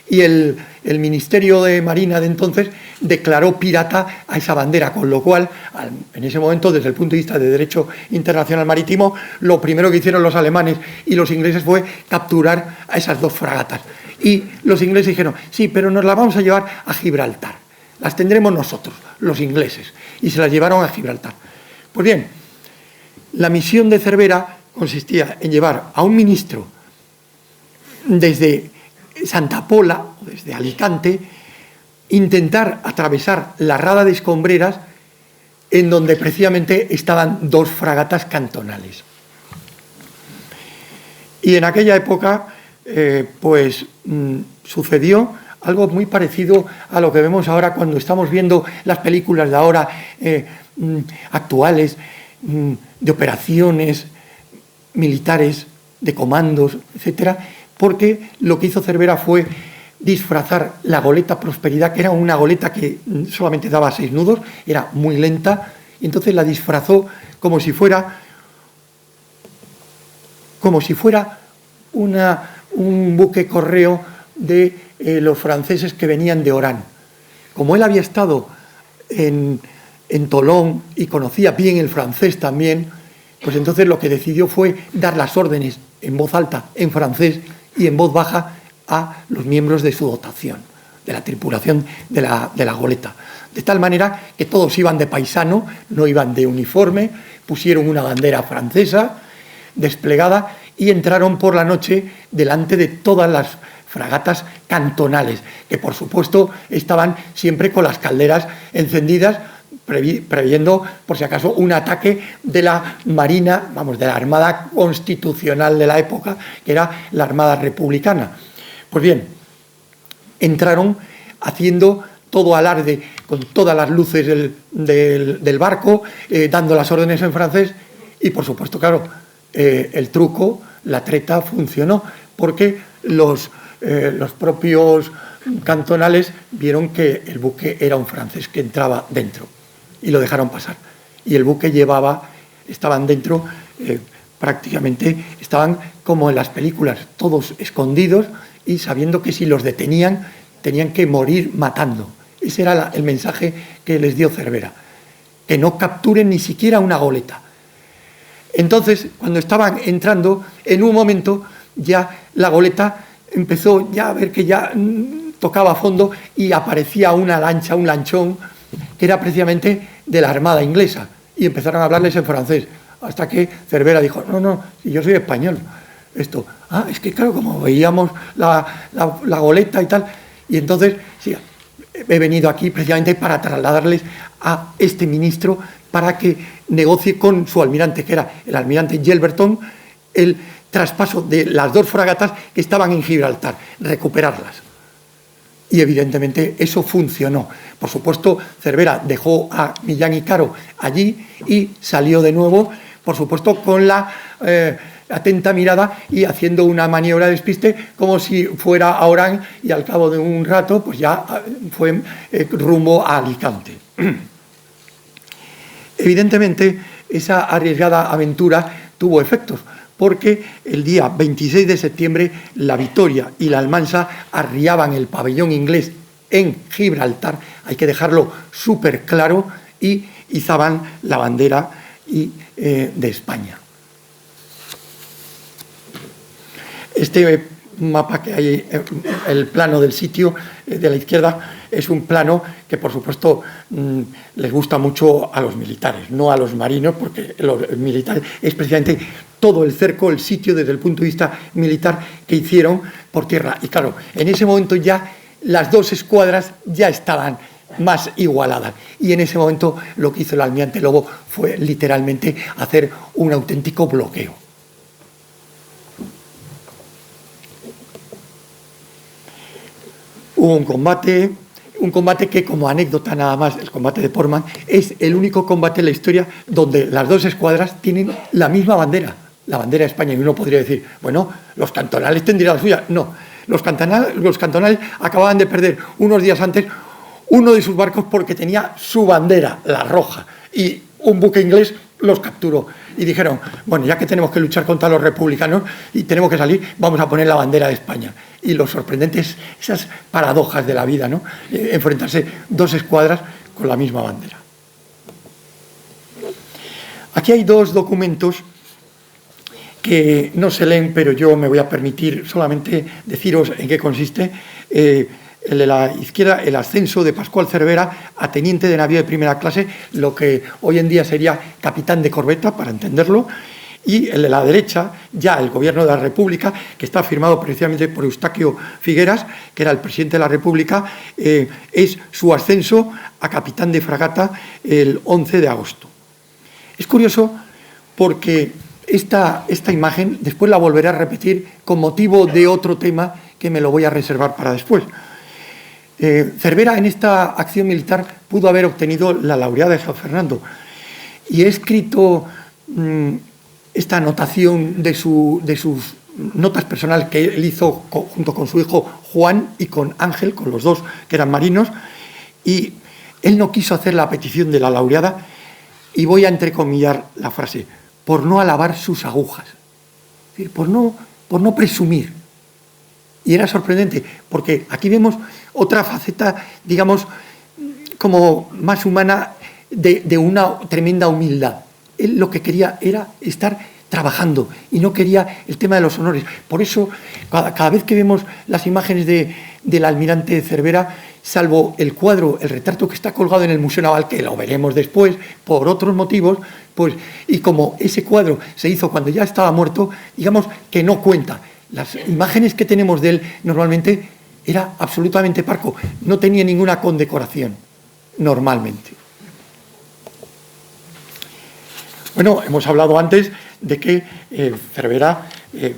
Y el Ministerio de Marina de entonces declaró pirata a esa bandera, con lo cual, en ese momento, desde el punto de vista de derecho internacional marítimo, lo primero que hicieron los alemanes y los ingleses fue capturar a esas 2 fragatas. Y los ingleses dijeron, sí, pero nos las vamos a llevar a Gibraltar. Las tendremos nosotros, los ingleses. Y se las llevaron a Gibraltar. Pues bien, la misión de Cervera consistía en llevar a un ministro desde Santa Pola, o desde Alicante, intentar atravesar la rada de Escombreras, en donde precisamente estaban 2 fragatas cantonales. Y en aquella época, sucedió algo muy parecido a lo que vemos ahora cuando estamos viendo las películas de ahora actuales, de operaciones militares, de comandos, etcétera, porque lo que hizo Cervera fue disfrazar la goleta Prosperidad, que era una goleta que solamente daba 6 nudos, era muy lenta, y entonces la disfrazó como si fuera un buque correo de los franceses que venían de Orán. Como él había estado en Tolón y conocía bien el francés también, pues entonces lo que decidió fue dar las órdenes en voz alta en francés y en voz baja a los miembros de su dotación, de la tripulación de la goleta. De tal manera que todos iban de paisano, no iban de uniforme, pusieron una bandera francesa desplegada y entraron por la noche delante de todas las fragatas cantonales, que por supuesto estaban siempre con las calderas encendidas, previendo por si acaso un ataque de la Marina, de la Armada Constitucional de la época, que era la Armada Republicana. Pues bien, entraron haciendo todo alarde, con todas las luces del barco, dando las órdenes en francés, y por supuesto, claro, el truco, la treta funcionó, porque los propios cantonales vieron que el buque era un francés que entraba dentro y lo dejaron pasar. Y el buque estaban dentro, prácticamente estaban como en las películas, todos escondidos y sabiendo que si los detenían tenían que morir matando. Ese era el mensaje que les dio Cervera, que no capturen ni siquiera una goleta. Entonces, cuando estaban entrando, en un momento ya la goleta empezó ya a ver que ya tocaba a fondo y aparecía una lancha, un lanchón, que era precisamente de la Armada inglesa, y empezaron a hablarles en francés, hasta que Cervera dijo, no, si yo soy español. Es que claro, como veíamos la goleta y tal, y entonces, sí, he venido aquí precisamente para trasladarles a este ministro para que negocie con su almirante, que era el almirante Yelverton, el traspaso de las 2 fragatas que estaban en Gibraltar, recuperarlas. Y evidentemente eso funcionó. Por supuesto, Cervera dejó a Millán y Caro allí y salió de nuevo, por supuesto, con la atenta mirada y haciendo una maniobra de despiste como si fuera a Orán, y al cabo de un rato pues ya fue rumbo a Alicante. Evidentemente, esa arriesgada aventura tuvo efectos, porque el día 26 de septiembre la Victoria y la Almansa arriaban el pabellón inglés en Gibraltar, hay que dejarlo súper claro, y izaban la bandera de España. Este mapa que hay, el plano del sitio de la izquierda, es un plano que por supuesto les gusta mucho a los militares, no a los marinos, porque los militares es precisamente todo el cerco, el sitio desde el punto de vista militar que hicieron por tierra. Y claro, en ese momento ya las 2 escuadras ya estaban más igualadas. Y en ese momento lo que hizo el almirante Lobo fue literalmente hacer un auténtico bloqueo. Hubo un combate que, como anécdota nada más, el combate de Portman, es el único combate en la historia donde las dos escuadras tienen la misma bandera, la bandera de España. Y uno podría decir, bueno, los cantonales tendrían la suya. No, los cantonales acababan de perder unos días antes uno de sus barcos porque tenía su bandera, la roja, y un buque inglés los capturó. Y dijeron, bueno, ya que tenemos que luchar contra los republicanos y tenemos que salir, vamos a poner la bandera de España. Y lo sorprendente es esas paradojas de la vida, ¿no? Enfrentarse dos escuadras con la misma bandera. Aquí hay dos documentos que no se leen, pero yo me voy a permitir solamente deciros en qué consiste. El de la izquierda, el ascenso de Pascual Cervera a teniente de navío de primera clase, lo que hoy en día sería capitán de corbeta, para entenderlo, y el de la derecha, ya el gobierno de la República, que está firmado precisamente por Eustaquio Figueras, que era el presidente de la República, es su ascenso a capitán de fragata el 11 de agosto. Es curioso porque esta imagen después la volveré a repetir con motivo de otro tema que me lo voy a reservar para después. Cervera en esta acción militar pudo haber obtenido la laureada de San Fernando, y he escrito esta anotación de sus notas personales que él hizo junto con su hijo Juan y con Ángel, con los dos que eran marinos, y él no quiso hacer la petición de la laureada, y voy a entrecomillar la frase, por no alabar sus agujas, es decir, por no presumir. Y era sorprendente, porque aquí vemos otra faceta, digamos, como más humana de una tremenda humildad. Él lo que quería era estar trabajando y no quería el tema de los honores. Por eso, cada vez que vemos las imágenes del almirante Cervera, salvo el cuadro, el retrato que está colgado en el Museo Naval, que lo veremos después, por otros motivos, pues, y como ese cuadro se hizo cuando ya estaba muerto, digamos que no cuenta. Las imágenes que tenemos de él normalmente era absolutamente parco, no tenía ninguna condecoración, normalmente. Bueno, hemos hablado antes de que Cervera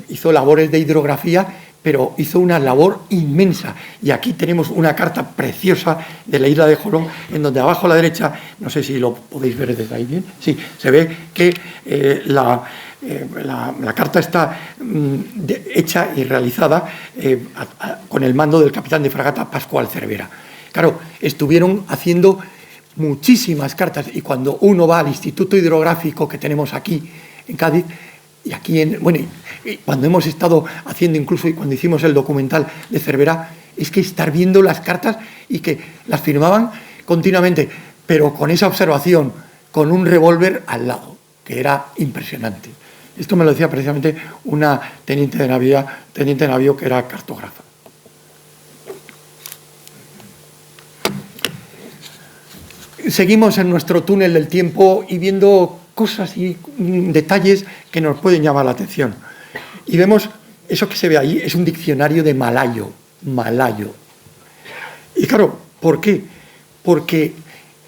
hizo labores de hidrografía, pero hizo una labor inmensa. Y aquí tenemos una carta preciosa de la isla de Jolón, en donde abajo a la derecha, no sé si lo podéis ver desde ahí bien, sí, se ve que la carta está hecha y realizada con el mando del capitán de fragata Pascual Cervera. Claro, estuvieron haciendo muchísimas cartas, y cuando uno va al Instituto Hidrográfico que tenemos aquí en Cádiz, y aquí cuando hemos estado haciendo, incluso y cuando hicimos el documental de Cervera, es que estar viendo las cartas y que las firmaban continuamente, pero con esa observación, con un revólver al lado, que era impresionante. Esto me lo decía precisamente una teniente de navío que era cartógrafa. Seguimos en nuestro túnel del tiempo y viendo cosas y detalles que nos pueden llamar la atención. Y vemos, eso que se ve ahí es un diccionario de malayo. Y claro, ¿por qué? Porque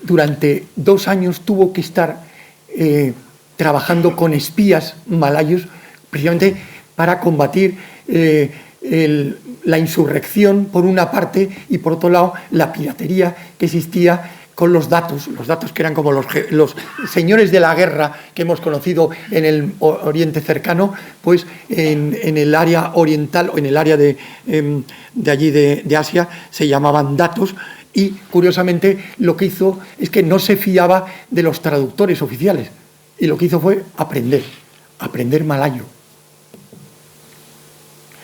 durante 2 años tuvo que estar trabajando con espías malayos, precisamente para combatir la insurrección por una parte, y por otro lado la piratería que existía con los datos que eran como los señores de la guerra que hemos conocido en el Oriente cercano, pues en el área oriental o en el área de allí de Asia se llamaban datos. Y curiosamente lo que hizo es que no se fiaba de los traductores oficiales, y lo que hizo fue aprender malayo.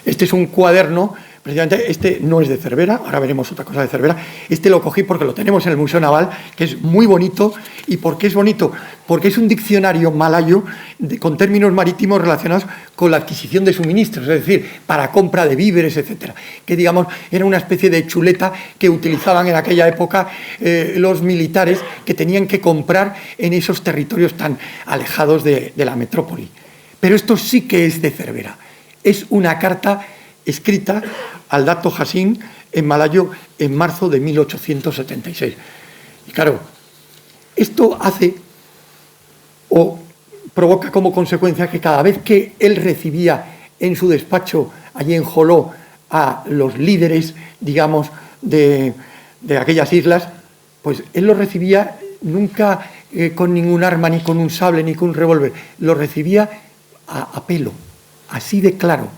Este es un cuaderno, precisamente este no es de Cervera, ahora veremos otra cosa de Cervera. Este lo cogí porque lo tenemos en el Museo Naval, que es muy bonito. ¿Y por qué es bonito? Porque es un diccionario malayo con términos marítimos relacionados con la adquisición de suministros, es decir, para compra de víveres, etcétera. Que, digamos, era una especie de chuleta que utilizaban en aquella época los militares, que tenían que comprar en esos territorios tan alejados de la metrópoli. Pero esto sí que es de Cervera. Es una carta escrita al Dato Hassin en malayo en marzo de 1876. Y claro, esto hace o provoca como consecuencia que cada vez que él recibía en su despacho, allí en Joló, a los líderes, digamos, de aquellas islas, pues él los recibía nunca con ningún arma, ni con un sable, ni con un revólver, los recibía a pelo, así de claro.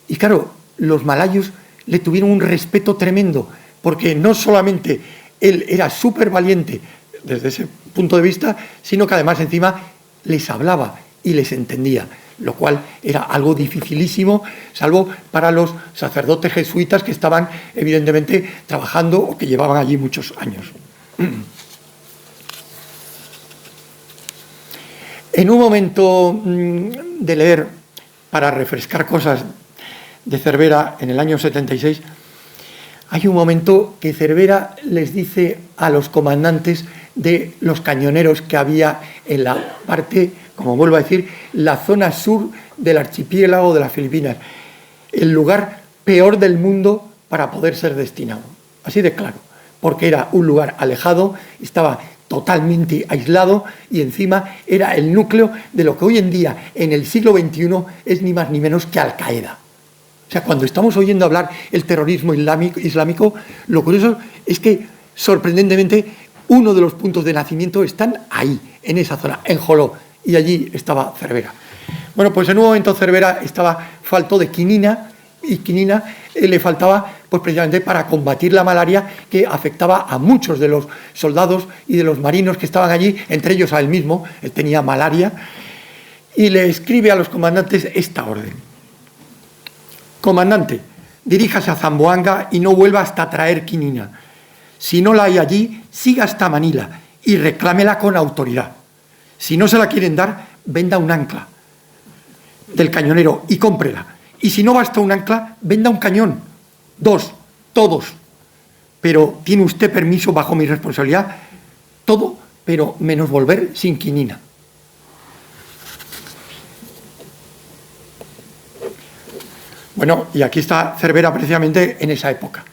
Y claro, los malayos le tuvieron un respeto tremendo, porque no solamente él era súper valiente desde ese punto de vista, sino que además encima les hablaba y les entendía, lo cual era algo dificilísimo, salvo para los sacerdotes jesuitas que estaban evidentemente trabajando o que llevaban allí muchos años. En un momento de leer, para refrescar cosas de Cervera en el año 76, hay un momento que Cervera les dice a los comandantes de los cañoneros que había en la parte, como vuelvo a decir, la zona sur del archipiélago de las Filipinas, el lugar peor del mundo para poder ser destinado. Así de claro, porque era un lugar alejado, estaba totalmente aislado y encima era el núcleo de lo que hoy en día, en el siglo XXI, es ni más ni menos que Al-Qaeda. O sea, cuando estamos oyendo hablar el terrorismo islámico, lo curioso es que, sorprendentemente, uno de los puntos de nacimiento están ahí, en esa zona, en Joló, y allí estaba Cervera. Bueno, pues en un momento Cervera faltó de quinina, y quinina le faltaba pues precisamente para combatir la malaria que afectaba a muchos de los soldados y de los marinos que estaban allí, entre ellos a él mismo. Él tenía malaria, y le escribe a los comandantes esta orden: comandante, diríjase a Zamboanga y no vuelva hasta traer quinina. Si no la hay allí, siga hasta Manila y reclámela con autoridad. Si no se la quieren dar, venda un ancla del cañonero y cómprela. Y si no basta un ancla, venda un cañón. 2, todos. Pero tiene usted permiso bajo mi responsabilidad, todo, pero menos volver sin quinina. Bueno, y aquí está Cervera precisamente en esa época.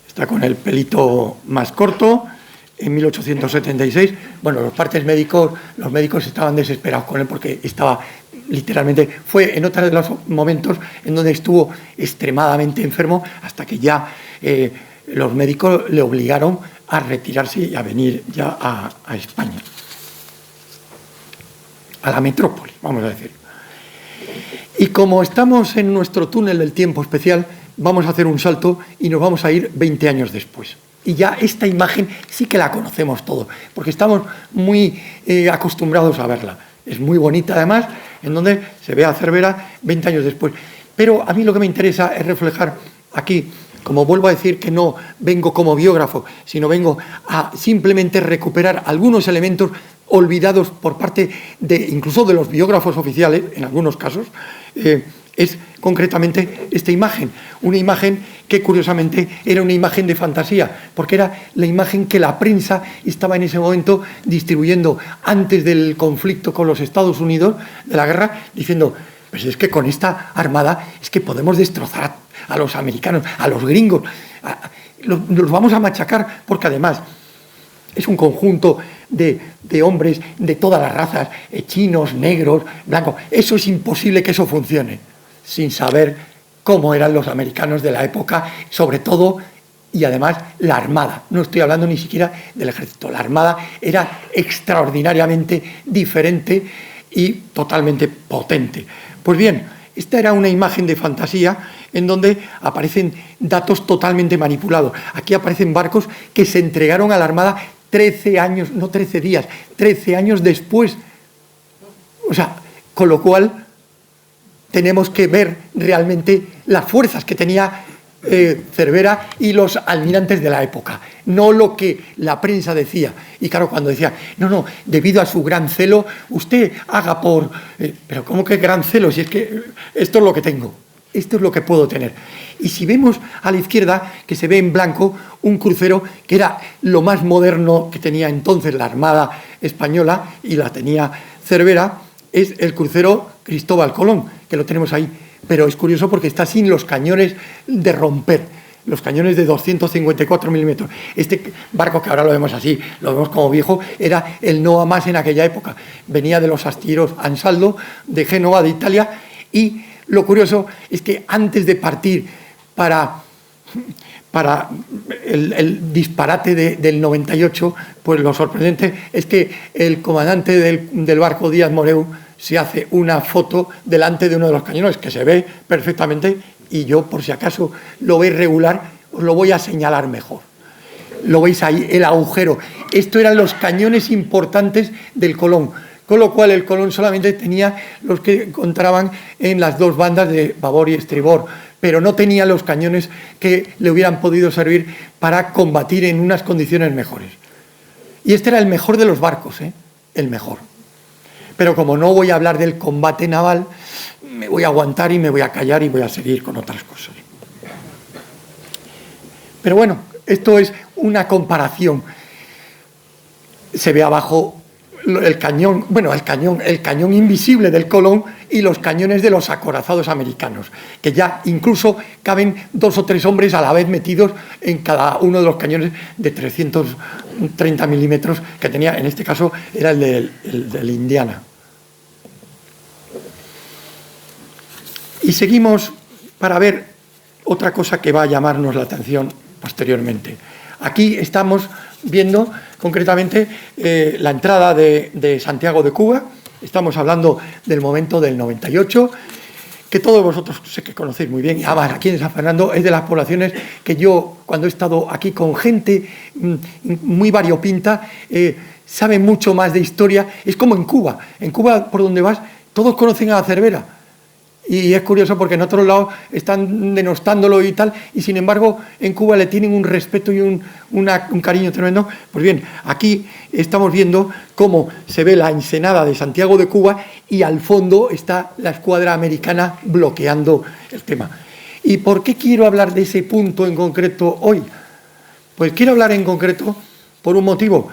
Está con el pelito más corto, en 1876. Bueno, los médicos estaban desesperados con él porque estaba literalmente, fue en otro de los momentos en donde estuvo extremadamente enfermo, hasta que ya los médicos le obligaron a retirarse y a venir ya a España, a la metrópoli, vamos a decir. Y como estamos en nuestro túnel del tiempo especial, vamos a hacer un salto y nos vamos a ir 20 años después. Y ya esta imagen sí que la conocemos todos, porque estamos muy acostumbrados a verla. Es muy bonita además, en donde se ve a Cervera 20 años después. Pero a mí lo que me interesa es reflejar aquí, como vuelvo a decir que no vengo como biógrafo, sino vengo a simplemente recuperar algunos elementos olvidados por parte incluso de los biógrafos oficiales, en algunos casos, es concretamente esta imagen. Una imagen que curiosamente era una imagen de fantasía, porque era la imagen que la prensa estaba en ese momento distribuyendo antes del conflicto con los Estados Unidos, de la guerra, diciendo: pues es que con esta armada es que podemos destrozar a los americanos, a los gringos, los vamos a machacar, porque además es un conjunto de hombres de todas las razas, chinos, negros, blancos. Eso es imposible que eso funcione, sin saber cómo eran los americanos de la época, sobre todo, y además la armada. No estoy hablando ni siquiera del ejército. La armada era extraordinariamente diferente y totalmente potente. Pues bien, esta era una imagen de fantasía en donde aparecen datos totalmente manipulados. Aquí aparecen barcos que se entregaron a la armada 13 años, no 13 días, 13 años después. O sea, con lo cual tenemos que ver realmente las fuerzas que tenía Cervera y los almirantes de la época, no lo que la prensa decía. Y claro, cuando decía, no, debido a su gran celo, usted haga por... pero ¿cómo que gran celo? Si es que esto es lo que tengo, esto es lo que puedo tener. Y si vemos a la izquierda, que se ve en blanco, un crucero que era lo más moderno que tenía entonces la Armada Española, y la tenía Cervera, es el crucero Cristóbal Colón, que lo tenemos ahí. pero es curioso porque está sin los cañones de romper, los cañones de 254 milímetros. Este barco, que ahora lo vemos así, lo vemos como viejo, era el Noa Más en aquella época. Venía de los astilleros Ansaldo, de Génova, de Italia, y lo curioso es que antes de partir para el disparate del 98, pues lo sorprendente es que el comandante del barco, Díaz Moreu, se hace una foto delante de uno de los cañones, que se ve perfectamente, y yo, por si acaso lo veis regular, os lo voy a señalar mejor. Lo veis ahí, el agujero. Esto eran los cañones importantes del Colón, con lo cual el Colón solamente tenía los que encontraban en las dos bandas de babor y estribor, pero no tenía los cañones que le hubieran podido servir para combatir en unas condiciones mejores. Y este era el mejor de los barcos, el mejor. Pero como no voy a hablar del combate naval, me voy a aguantar y me voy a callar y voy a seguir con otras cosas. Pero bueno, esto es una comparación. Se ve abajo el cañón, bueno, el cañón invisible del Colón y los cañones de los acorazados americanos, que ya incluso caben 2 o 3 hombres a la vez metidos en cada uno de los cañones de 330 milímetros que tenía, en este caso era el del Indiana. Y seguimos para ver otra cosa que va a llamarnos la atención posteriormente. Aquí estamos viendo concretamente la entrada de Santiago de Cuba. Estamos hablando del momento del 98, que todos vosotros sé que conocéis muy bien, y además aquí en San Fernando es de las poblaciones que yo, cuando he estado aquí con gente muy variopinta, sabe mucho más de historia. Es como en Cuba. En Cuba, por donde vas, todos conocen a la Cervera. Y es curioso porque en otros lados están denostándolo y tal, y sin embargo en Cuba le tienen un respeto y un cariño tremendo. Pues bien, aquí estamos viendo cómo se ve la ensenada de Santiago de Cuba y al fondo está la escuadra americana bloqueando el tema. ¿Y por qué quiero hablar de ese punto en concreto hoy? Pues quiero hablar en concreto por un motivo,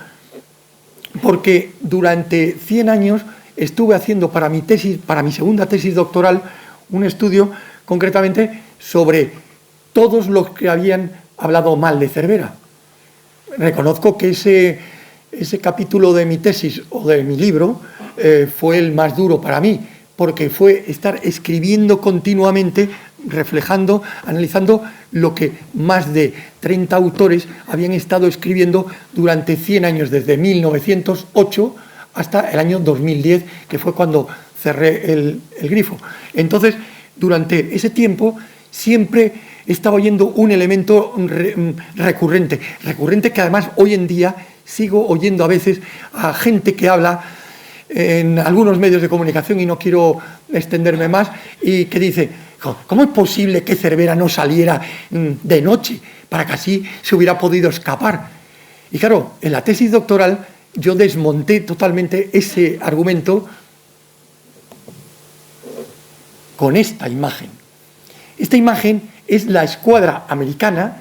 porque durante 100 años estuve haciendo para mi tesis, para mi segunda tesis doctoral, un estudio concretamente sobre todos los que habían hablado mal de Cervera. Reconozco que ese capítulo de mi tesis o de mi libro fue el más duro para mí, porque fue estar escribiendo continuamente, reflejando, analizando lo que más de 30 autores habían estado escribiendo durante 100 años, desde 1908 hasta el año 2010, que fue cuando cerré el grifo. Entonces, durante ese tiempo, siempre estaba oyendo un elemento recurrente que además hoy en día sigo oyendo a veces a gente que habla en algunos medios de comunicación, y no quiero extenderme más, y que dice: ¿cómo es posible que Cervera no saliera de noche para que así se hubiera podido escapar? Y claro, en la tesis doctoral yo desmonté totalmente ese argumento con esta imagen. Esta imagen es la escuadra americana,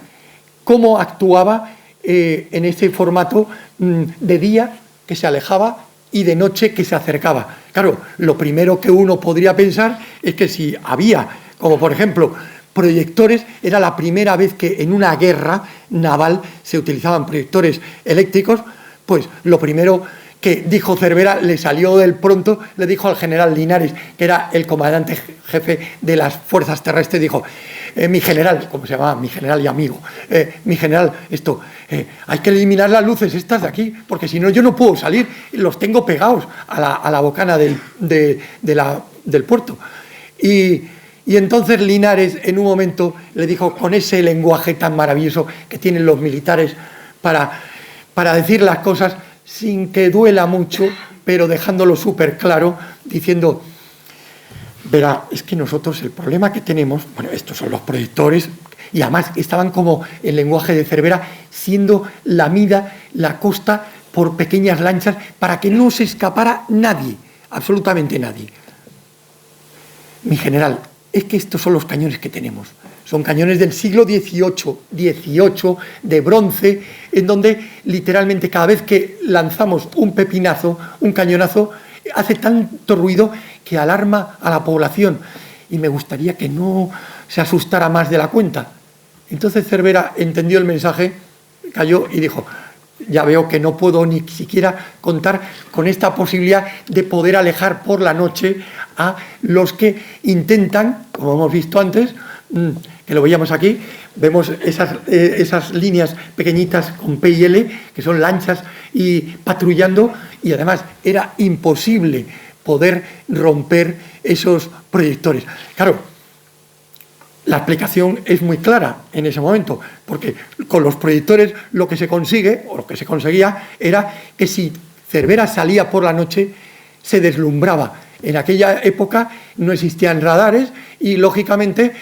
cómo actuaba en este formato de día, que se alejaba, y de noche, que se acercaba. Claro, lo primero que uno podría pensar es que si había, como por ejemplo, proyectores, era la primera vez que en una guerra naval se utilizaban proyectores eléctricos, pues lo primero que dijo Cervera, le salió del pronto, le dijo al general Linares, que era el comandante jefe de las fuerzas terrestres, dijo: mi general, como se llamaba, mi general y amigo, mi general, hay que eliminar las luces estas de aquí, porque si no yo no puedo salir, los tengo pegados a la bocana del puerto. Y entonces Linares en un momento le dijo, con ese lenguaje tan maravilloso que tienen los militares para decir las cosas sin que duela mucho, pero dejándolo súper claro, diciendo: verá, es que nosotros el problema que tenemos, bueno, estos son los proyectores, y además estaban como el lenguaje de Cervera, siendo lamida la costa por pequeñas lanchas para que no se escapara nadie, absolutamente nadie. Mi general, es que estos son los cañones que tenemos. Son cañones del siglo XVIII, de bronce, en donde literalmente cada vez que lanzamos un pepinazo, un cañonazo, hace tanto ruido que alarma a la población. y me gustaría que no se asustara más de la cuenta. Entonces Cervera entendió el mensaje, cayó y dijo: ya veo que no puedo ni siquiera contar con esta posibilidad de poder alejar por la noche a los que intentan, como hemos visto antes, que lo veíamos aquí, vemos esas líneas pequeñitas con P y L, que son lanchas y patrullando, y además era imposible poder romper esos proyectores. Claro, la explicación es muy clara en ese momento, porque con los proyectores lo que se consigue, o lo que se conseguía, era que si Cervera salía por la noche, se deslumbraba. En aquella época no existían radares y, lógicamente,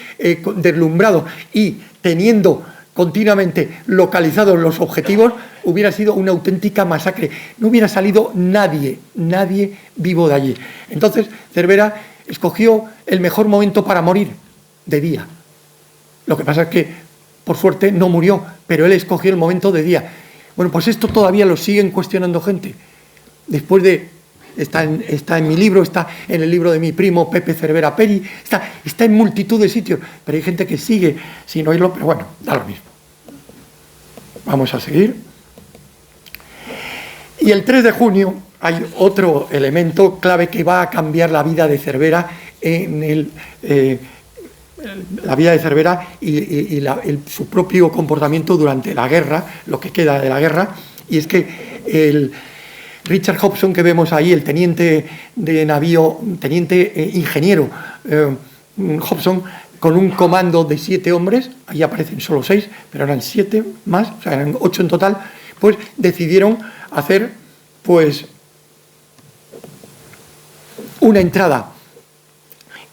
deslumbrado y teniendo continuamente localizados los objetivos, hubiera sido una auténtica masacre. No hubiera salido nadie vivo de allí. Entonces, Cervera escogió el mejor momento para morir, de día. Lo que pasa es que, por suerte, no murió, pero él escogió el momento de día. Bueno, pues esto todavía lo siguen cuestionando gente. Después de... Está en mi libro, está en el libro de mi primo Pepe Cervera Peri, está en multitud de sitios, pero hay gente que sigue sin oírlo, pero bueno, da lo mismo. Vamos a seguir. Y el 3 de junio hay otro elemento clave que va a cambiar la vida de Cervera la vida de Cervera y su propio comportamiento durante la guerra, lo que queda de la guerra, y es que Richard Hobson, que vemos ahí, el teniente de navío, teniente ingeniero Hobson, con un comando de 7 hombres, ahí aparecen solo 6, pero eran 7 más, o sea, eran 8 en total, pues decidieron hacer pues una entrada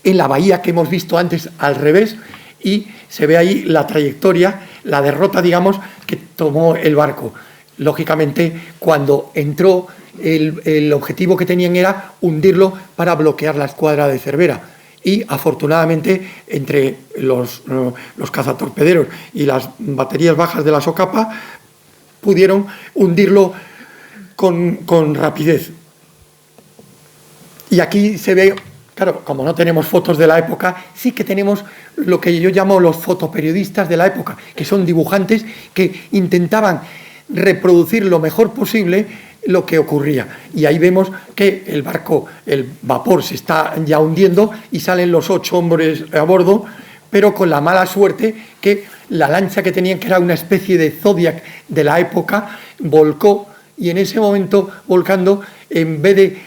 en la bahía que hemos visto antes al revés, y se ve ahí la trayectoria, la derrota, digamos, que tomó el barco. Lógicamente, cuando entró, el objetivo que tenían era hundirlo para bloquear la escuadra de Cervera. Y afortunadamente, entre los cazatorpederos y las baterías bajas de la socapa, pudieron hundirlo con rapidez. Y aquí se ve, claro, como no tenemos fotos de la época, sí que tenemos lo que yo llamo los fotoperiodistas de la época, que son dibujantes que intentaban reproducir lo mejor posible lo que ocurría. Y ahí vemos que el barco, el vapor, se está ya hundiendo y salen los 8 hombres a bordo, pero con la mala suerte que la lancha que tenían, que era una especie de Zodiac de la época, volcó, y en ese momento, volcando, en vez de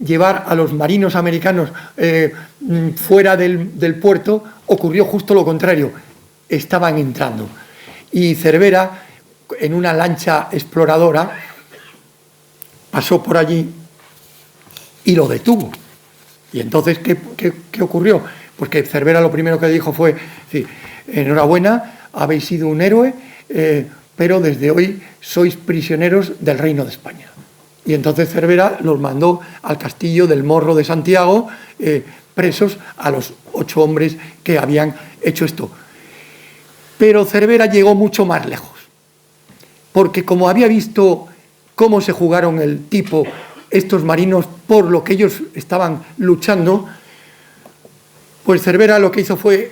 llevar a los marinos americanos fuera del puerto, ocurrió justo lo contrario, estaban entrando. Y Cervera, en una lancha exploradora, pasó por allí y lo detuvo. Y entonces, ¿qué ocurrió? Pues que Cervera lo primero que dijo fue: sí, enhorabuena, habéis sido un héroe, pero desde hoy sois prisioneros del Reino de España. Y entonces Cervera los mandó al castillo del Morro de Santiago, presos a los 8 hombres que habían hecho esto. Pero Cervera llegó mucho más lejos, porque como había visto cómo se jugaron el tipo estos marinos por lo que ellos estaban luchando, pues Cervera lo que hizo fue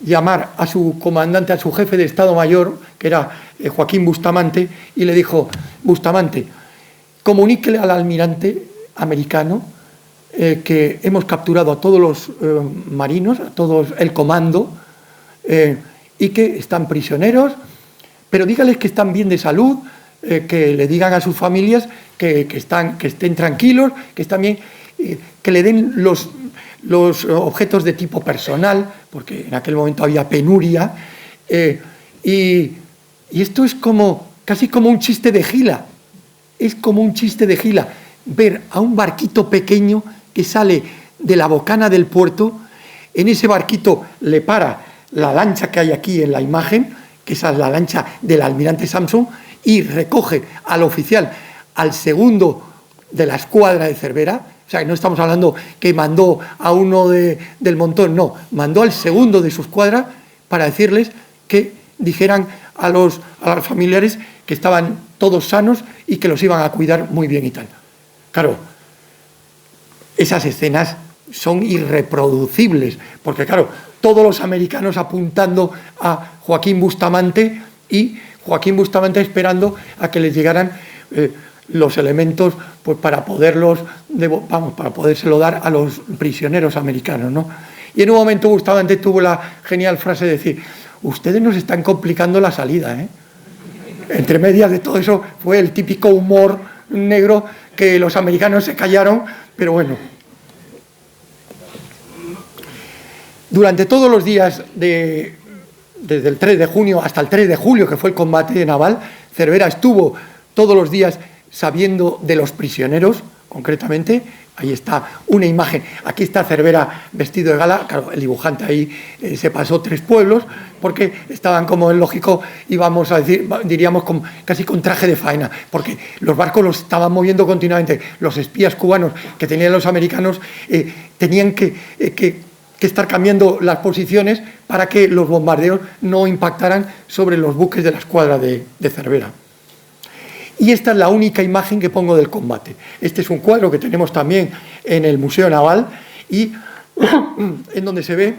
llamar a su comandante, a su jefe de Estado Mayor, que era Joaquín Bustamante, y le dijo: Bustamante, comuníquele al almirante americano que hemos capturado a todos los marinos, a todo el comando, y que están prisioneros, pero dígales que están bien de salud, que le digan a sus familias que estén tranquilos, que están bien, que le den los objetos de tipo personal, porque en aquel momento había penuria, y esto es casi como un chiste de Gila. Es como un chiste de Gila ver a un barquito pequeño que sale de la bocana del puerto. En ese barquito le para la lancha que hay aquí en la imagen, que esa es la lancha del almirante Samson, y recoge al oficial, al segundo de la escuadra de Cervera. O sea, no estamos hablando que mandó a uno del montón, no, mandó al segundo de su escuadra para decirles que dijeran a los familiares que estaban todos sanos y que los iban a cuidar muy bien y tal. Claro, esas escenas son irreproducibles, porque claro, todos los americanos apuntando a Joaquín Bustamante y Joaquín Bustamante esperando a que les llegaran los elementos pues para para podérselo dar a los prisioneros americanos, ¿no? Y en un momento Bustamante tuvo la genial frase de decir: ustedes nos están complicando la salida, ¿eh? Entre medias de todo eso fue el típico humor negro que los americanos se callaron, pero bueno. Durante todos los días desde el 3 de junio hasta el 3 de julio, que fue el combate naval, Cervera estuvo todos los días sabiendo de los prisioneros, concretamente. Ahí está una imagen, aquí está Cervera vestido de gala, claro, el dibujante ahí se pasó 3 pueblos, porque estaban, como es lógico, íbamos a decir, diríamos casi con traje de faena, porque los barcos los estaban moviendo continuamente, los espías cubanos que tenían los americanos tenían que estar cambiando las posiciones para que los bombardeos no impactaran sobre los buques de la escuadra de Cervera. Y esta es la única imagen que pongo del combate. Este es un cuadro que tenemos también en el Museo Naval y en donde se ve,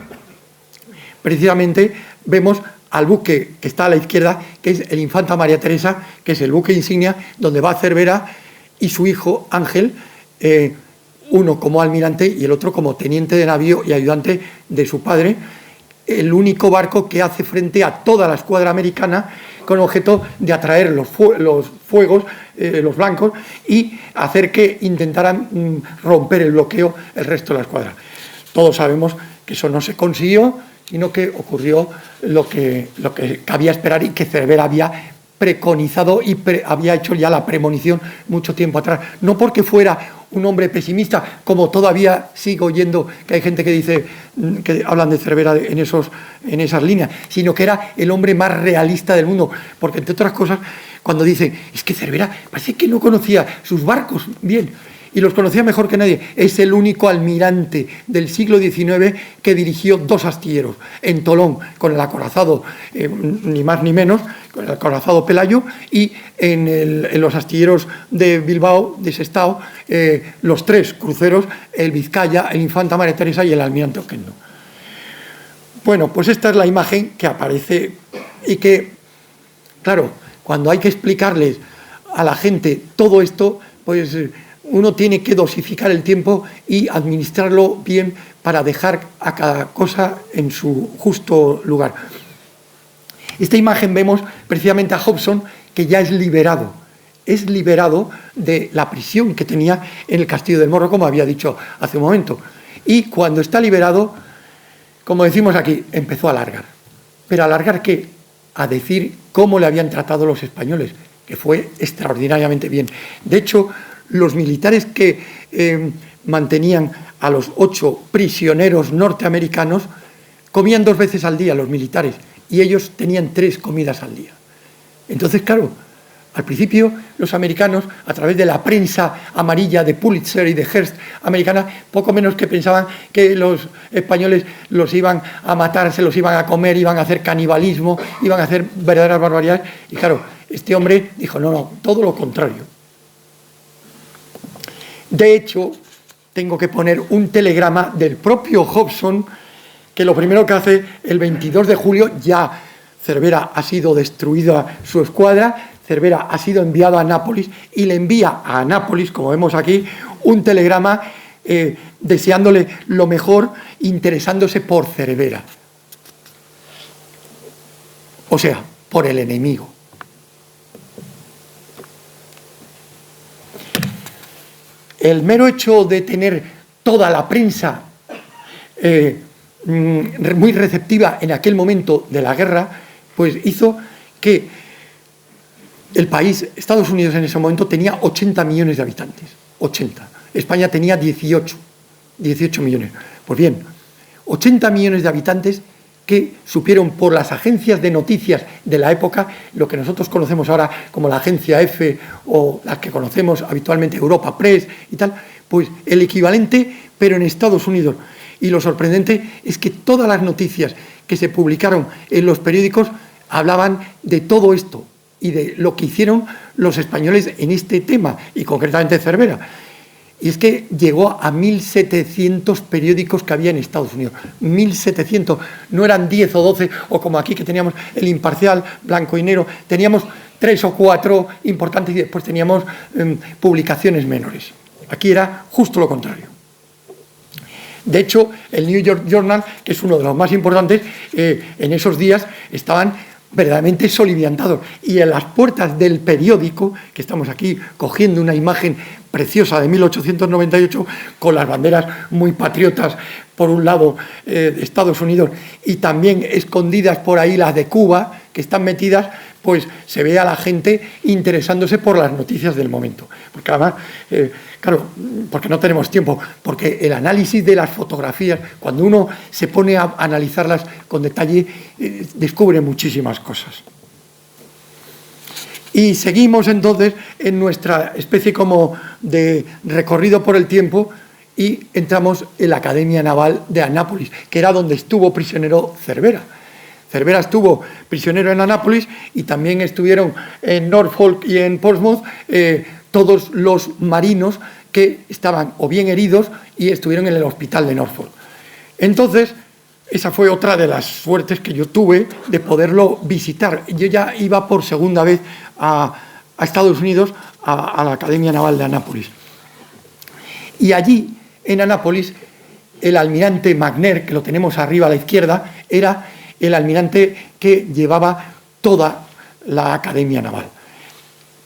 precisamente, vemos al buque que está a la izquierda, que es el Infanta María Teresa, que es el buque insignia donde va Cervera y su hijo Ángel, uno como almirante y el otro como teniente de navío y ayudante de su padre, el único barco que hace frente a toda la escuadra americana con objeto de atraer los fuegos, los blancos, y hacer que intentaran romper el bloqueo el resto de la escuadra. Todos sabemos que eso no se consiguió, sino que ocurrió lo que cabía esperar y que Cervera había preconizado y había hecho ya la premonición mucho tiempo atrás. No porque fuera un hombre pesimista, como todavía sigo oyendo que hay gente que dice, que hablan de Cervera en esas líneas, sino que era el hombre más realista del mundo, porque entre otras cosas, cuando dicen, es que Cervera parece que no conocía sus barcos bien, y los conocía mejor que nadie, es el único almirante del siglo XIX que dirigió 2 astilleros, en Tolón, con el acorazado, ni más ni menos, con el acorazado Pelayo, y en los astilleros de Bilbao, de Sestao, los 3 cruceros, el Vizcaya, el Infanta María Teresa y el almirante Oquendo. Bueno, pues esta es la imagen que aparece y que, claro, cuando hay que explicarles a la gente todo esto, pues uno tiene que dosificar el tiempo y administrarlo bien para dejar a cada cosa en su justo lugar. Esta imagen vemos precisamente a Hobson, que ya es liberado de la prisión que tenía en el Castillo del Morro, como había dicho hace un momento. Y cuando está liberado, como decimos aquí, empezó a alargar. ¿Pero alargar qué? A decir cómo le habían tratado los españoles, que fue extraordinariamente bien. De hecho, los militares que mantenían a los 8 prisioneros norteamericanos comían 2 veces al día, los militares, y ellos tenían 3 comidas al día. Entonces, claro, al principio los americanos, a través de la prensa amarilla de Pulitzer y de Hearst americana, poco menos que pensaban que los españoles los iban a matar, se los iban a comer, iban a hacer canibalismo, iban a hacer verdaderas barbaridades. Y claro, este hombre dijo, no, todo lo contrario. De hecho, tengo que poner un telegrama del propio Hobson, que lo primero que hace, el 22 de julio, ya Cervera ha sido destruida su escuadra, Cervera ha sido enviado a Nápoles y le envía a Nápoles, como vemos aquí, un telegrama deseándole lo mejor, interesándose por Cervera. O sea, por el enemigo. El mero hecho de tener toda la prensa muy receptiva en aquel momento de la guerra, pues hizo que el país, Estados Unidos en ese momento, tenía 80 millones de habitantes. 80. España tenía 18 millones. Pues bien, 80 millones de habitantes que supieron por las agencias de noticias de la época, lo que nosotros conocemos ahora como la agencia EFE o las que conocemos habitualmente Europa Press y tal, pues el equivalente, pero en Estados Unidos. Y lo sorprendente es que todas las noticias que se publicaron en los periódicos hablaban de todo esto y de lo que hicieron los españoles en este tema, y concretamente Cervera. Y es que llegó a 1.700 periódicos que había en Estados Unidos. 1.700, no eran 10 o 12, o como aquí que teníamos El Imparcial, blanco y negro, teníamos 3 o 4 importantes y después teníamos publicaciones menores. Aquí era justo lo contrario. De hecho, el New York Journal, que es uno de los más importantes, en esos días estaban verdaderamente soliviantados. Y en las puertas del periódico, que estamos aquí cogiendo una imagen preciosa de 1898, con las banderas muy patriotas, por un lado, de Estados Unidos, y también escondidas por ahí las de Cuba, que están metidas, pues se ve a la gente interesándose por las noticias del momento. Porque además, claro, porque no tenemos tiempo, porque el análisis de las fotografías, cuando uno se pone a analizarlas con detalle, descubre muchísimas cosas. Y seguimos entonces en nuestra especie como de recorrido por el tiempo y entramos en la Academia Naval de Annapolis, que era donde estuvo prisionero Cervera. Cervera estuvo prisionero en Annapolis y también estuvieron en Norfolk y en Portsmouth todos los marinos que estaban o bien heridos y estuvieron en el hospital de Norfolk. Entonces, esa fue otra de las suertes que yo tuve de poderlo visitar. Yo ya iba por segunda vez a Estados Unidos, a la Academia Naval de Annapolis. Y allí, en Annapolis, el almirante McNair, que lo tenemos arriba a la izquierda, era el almirante que llevaba toda la Academia Naval.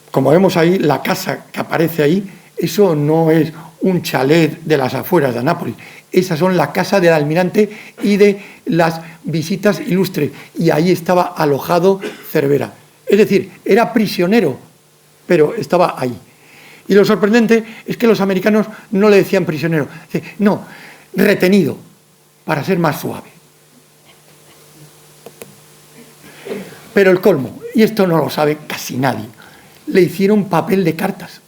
Como vemos ahí, la casa que aparece ahí, eso no es un chalet de las afueras de Annapolis. Esas son la casa del almirante y de las visitas ilustres. Y ahí estaba alojado Cervera. Es decir, era prisionero, pero estaba ahí. Y lo sorprendente es que los americanos no le decían prisionero. No, retenido, para ser más suave. Pero el colmo, y esto no lo sabe casi nadie, le hicieron papel de cartas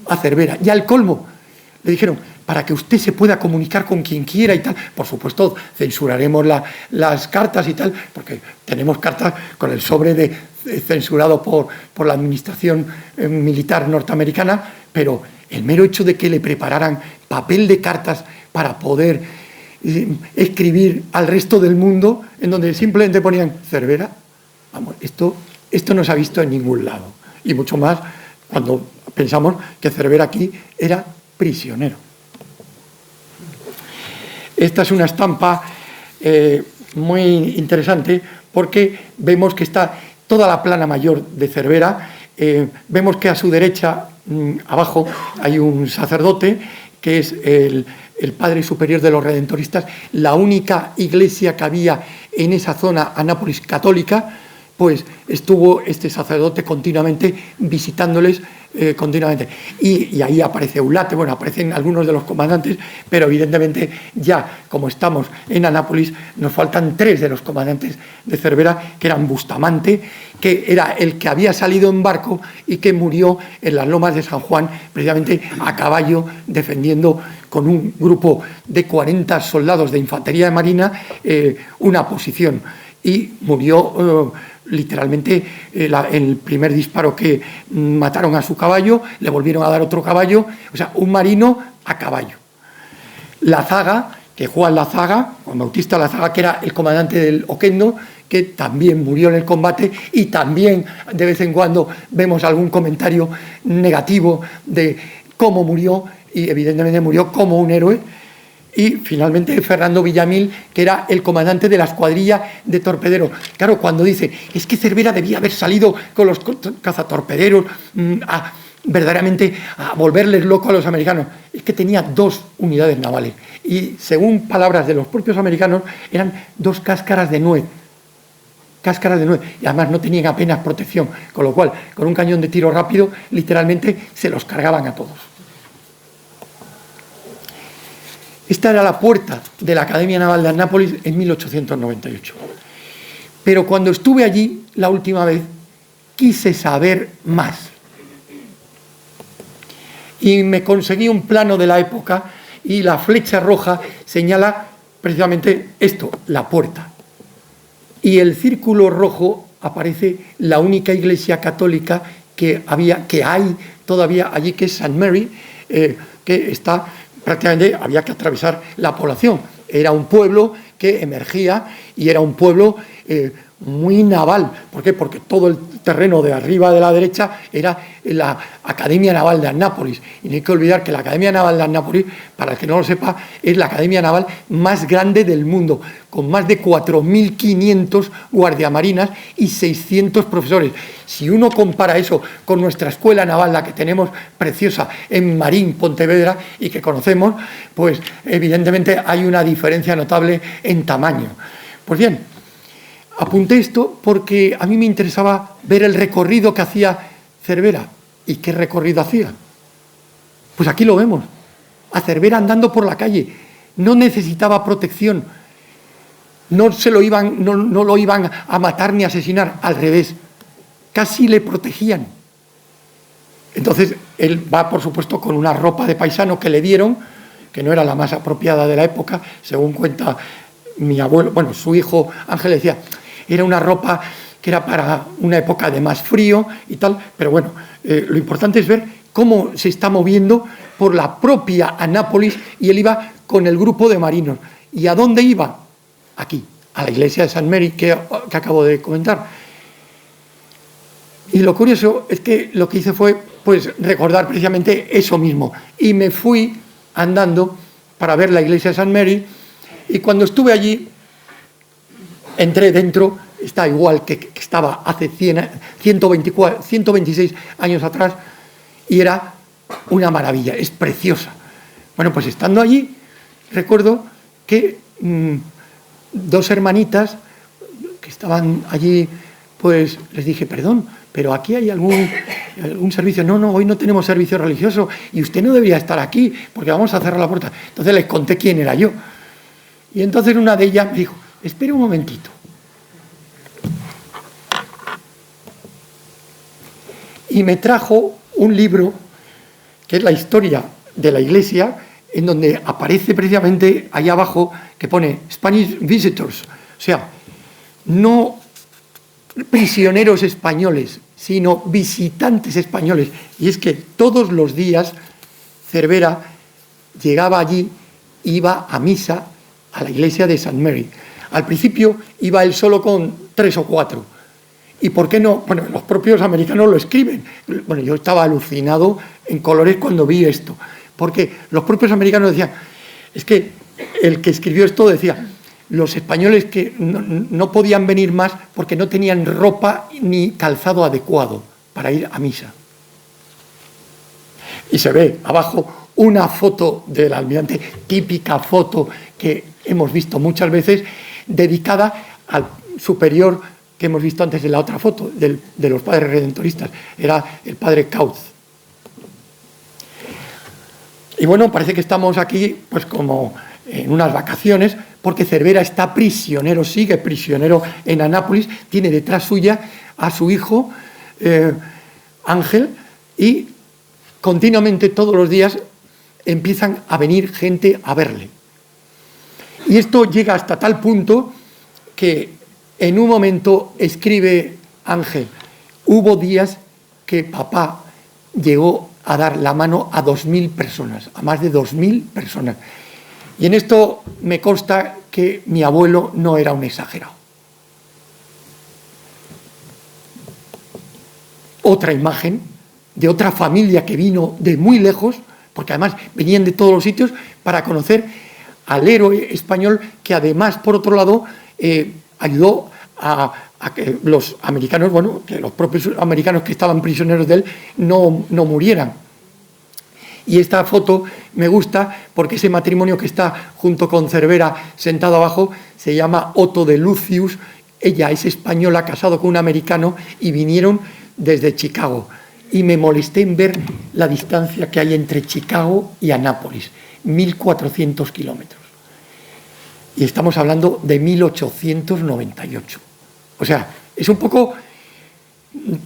a Cervera. Y al colmo, le dijeron, para que usted se pueda comunicar con quien quiera y tal. Por supuesto, censuraremos las cartas y tal, porque tenemos cartas con el sobre censurado por la administración militar norteamericana, pero el mero hecho de que le prepararan papel de cartas para poder escribir al resto del mundo, en donde simplemente ponían Cervera, vamos, esto no se ha visto en ningún lado. Y mucho más cuando pensamos que Cervera aquí era prisionero. Esta es una estampa muy interesante porque vemos que está toda la plana mayor de Cervera. Vemos que a su derecha, abajo, hay un sacerdote que es el padre superior de los redentoristas, la única iglesia que había en esa zona, Annapolis católica. Pues estuvo este sacerdote continuamente visitándoles continuamente. Y ahí aparece Eulate, bueno, aparecen algunos de los comandantes, pero evidentemente ya como estamos en Annapolis, nos faltan 3 de los comandantes de Cervera, que eran Bustamante, que era el que había salido en barco y que murió en las lomas de San Juan, precisamente a caballo, defendiendo con un grupo de 40 soldados de infantería de marina una posición. Y murió literalmente el primer disparo que mataron a su caballo, le volvieron a dar otro caballo, o sea, un marino a caballo. Lazaga, que Juan Lazaga, Juan Bautista Lazaga, que era el comandante del Oquendo, que también murió en el combate, y también de vez en cuando vemos algún comentario negativo de cómo murió, y evidentemente murió como un héroe. Y finalmente Fernando Villamil, que era el comandante de la escuadrilla de torpederos. Claro, cuando dice, es que Cervera debía haber salido con los cazatorpederos verdaderamente a volverles loco a los americanos. Es que tenía 2 unidades navales. Y según palabras de los propios americanos, eran 2 cáscaras de nuez. Cáscaras de nuez. Y además no tenían apenas protección. Con lo cual, con un cañón de tiro rápido, literalmente se los cargaban a todos. Esta era la puerta de la Academia Naval de Annapolis en 1898. Pero cuando estuve allí la última vez, quise saber más. Y me conseguí un plano de la época y la flecha roja señala precisamente esto, la puerta. Y el círculo rojo aparece la única iglesia católica que hay todavía allí, que es St. Mary, que está prácticamente, había que atravesar la población. Era un pueblo que emergía y era un pueblo muy naval. ¿Por qué? Porque todo el terreno de arriba de la derecha era la Academia Naval de Annápolis. Y no hay que olvidar que la Academia Naval de Annápolis, para el que no lo sepa, es la academia naval más grande del mundo, con más de 4.500 guardiamarinas y 600 profesores. Si uno compara eso con nuestra escuela naval, la que tenemos preciosa en Marín, Pontevedra, y que conocemos, pues evidentemente hay una diferencia notable en tamaño. Pues bien, apunté esto porque a mí me interesaba ver el recorrido que hacía Cervera. ¿Y qué recorrido hacía? Pues aquí lo vemos, a Cervera andando por la calle. No necesitaba protección, no lo iban a matar ni a asesinar, al revés, casi le protegían. Entonces, él va, por supuesto, con una ropa de paisano que le dieron, que no era la más apropiada de la época, según cuenta mi abuelo, bueno, su hijo Ángel decía, era una ropa que era para una época de más frío y tal, pero bueno, lo importante es ver cómo se está moviendo por la propia Annápolis, y él iba con el grupo de marinos. ¿Y a dónde iba? Aquí, a la iglesia de St. Mary que acabo de comentar. Y lo curioso es que lo que hice fue pues recordar precisamente eso mismo, y me fui andando para ver la iglesia de St. Mary, y cuando estuve allí entré dentro, está igual que estaba hace 126 años atrás, y era una maravilla, es preciosa. Bueno, pues estando allí, recuerdo que dos hermanitas que estaban allí, pues les dije, perdón, pero aquí hay algún servicio. No, hoy no tenemos servicio religioso y usted no debería estar aquí porque vamos a cerrar la puerta. Entonces les conté quién era yo. Y entonces una de ellas me dijo, espera un momentito. Y me trajo un libro que es la historia de la iglesia, en donde aparece precisamente ahí abajo que pone Spanish Visitors, o sea, no prisioneros españoles, sino visitantes españoles. Y es que todos los días Cervera llegaba allí, iba a misa a la iglesia de St. Mary. Al principio iba él solo con 3 o 4. ¿Y por qué no? Bueno, los propios americanos lo escriben. Bueno, yo estaba alucinado en colores cuando vi esto, porque los propios americanos decían, es que el que escribió esto decía, los españoles que no podían venir más porque no tenían ropa ni calzado adecuado para ir a misa. Y se ve abajo una foto del almirante, típica foto que hemos visto muchas veces, dedicada al superior que hemos visto antes en la otra foto, de los padres redentoristas, era el padre Cauz. Y bueno, parece que estamos aquí pues como en unas vacaciones, porque Cervera está prisionero, sigue prisionero en Annápolis, tiene detrás suya a su hijo Ángel, y continuamente todos los días empiezan a venir gente a verle. Y esto llega hasta tal punto que en un momento escribe Ángel, hubo días que papá llegó a dar la mano a 2.000 personas, a más de 2.000 personas. Y en esto me consta que mi abuelo no era un exagerado. Otra imagen de otra familia que vino de muy lejos, porque además venían de todos los sitios para conocer al héroe español que además, por otro lado, ayudó a que los americanos, bueno, que los propios americanos que estaban prisioneros de él no murieran. Y esta foto me gusta porque ese matrimonio que está junto con Cervera sentado abajo se llama Otto de Lucius. Ella es española, casado con un americano, y vinieron desde Chicago. Y me molesté en ver la distancia que hay entre Chicago y Annápolis, 1.400 kilómetros. Y estamos hablando de 1898. O sea, es un poco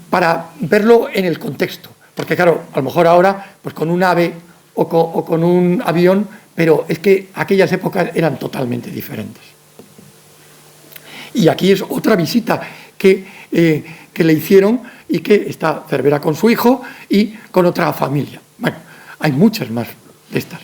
para verlo en el contexto. Porque claro, a lo mejor ahora, pues con un AVE o con un avión, pero es que aquellas épocas eran totalmente diferentes. Y aquí es otra visita que le hicieron, y que está Cervera con su hijo y con otra familia. Bueno, hay muchas más de estas.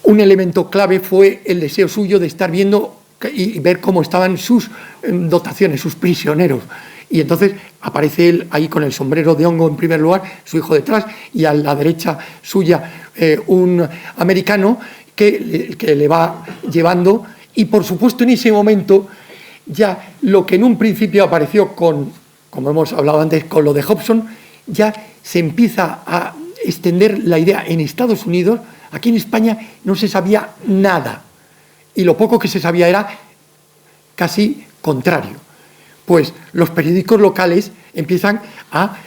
Un elemento clave fue el deseo suyo de estar viendo y ver cómo estaban sus dotaciones, sus prisioneros. Y entonces aparece él ahí con el sombrero de hongo en primer lugar, su hijo detrás, y a la derecha suya un americano que le va llevando. Y por supuesto en ese momento ya lo que en un principio apareció como hemos hablado antes, con lo de Hobson, ya se empieza a extender la idea en Estados Unidos. Aquí en España no se sabía nada, y lo poco que se sabía era casi contrario. Pues los periódicos locales empiezan a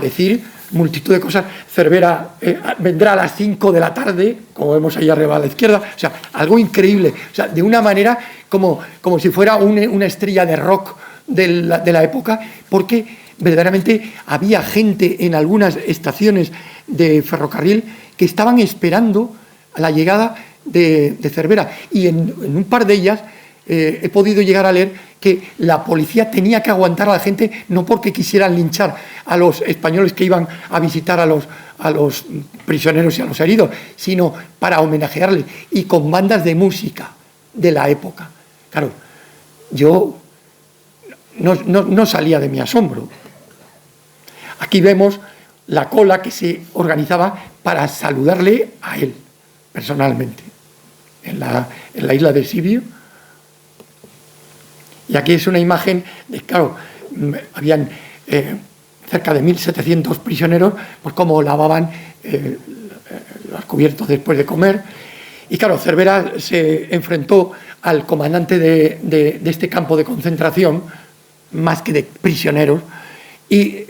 decir multitud de cosas. Cervera vendrá a las 5 de la tarde, como vemos ahí arriba a la izquierda, o sea, algo increíble, o sea, de una manera como si fuera una estrella de rock de la época, porque verdaderamente había gente en algunas estaciones de ferrocarril que estaban esperando a la llegada de Cervera, y en un par de ellas he podido llegar a leer que la policía tenía que aguantar a la gente, no porque quisieran linchar a los españoles que iban a visitar a los prisioneros y a los heridos, sino para homenajearles, y con bandas de música de la época. Claro, yo no salía de mi asombro. Aquí vemos la cola que se organizaba para saludarle a él personalmente en la isla de Sibio. Y aquí es una imagen de, claro, habían cerca de 1.700 prisioneros, pues cómo lavaban los cubiertos después de comer. Y claro, Cervera se enfrentó al comandante de este campo de concentración, más que de prisioneros, y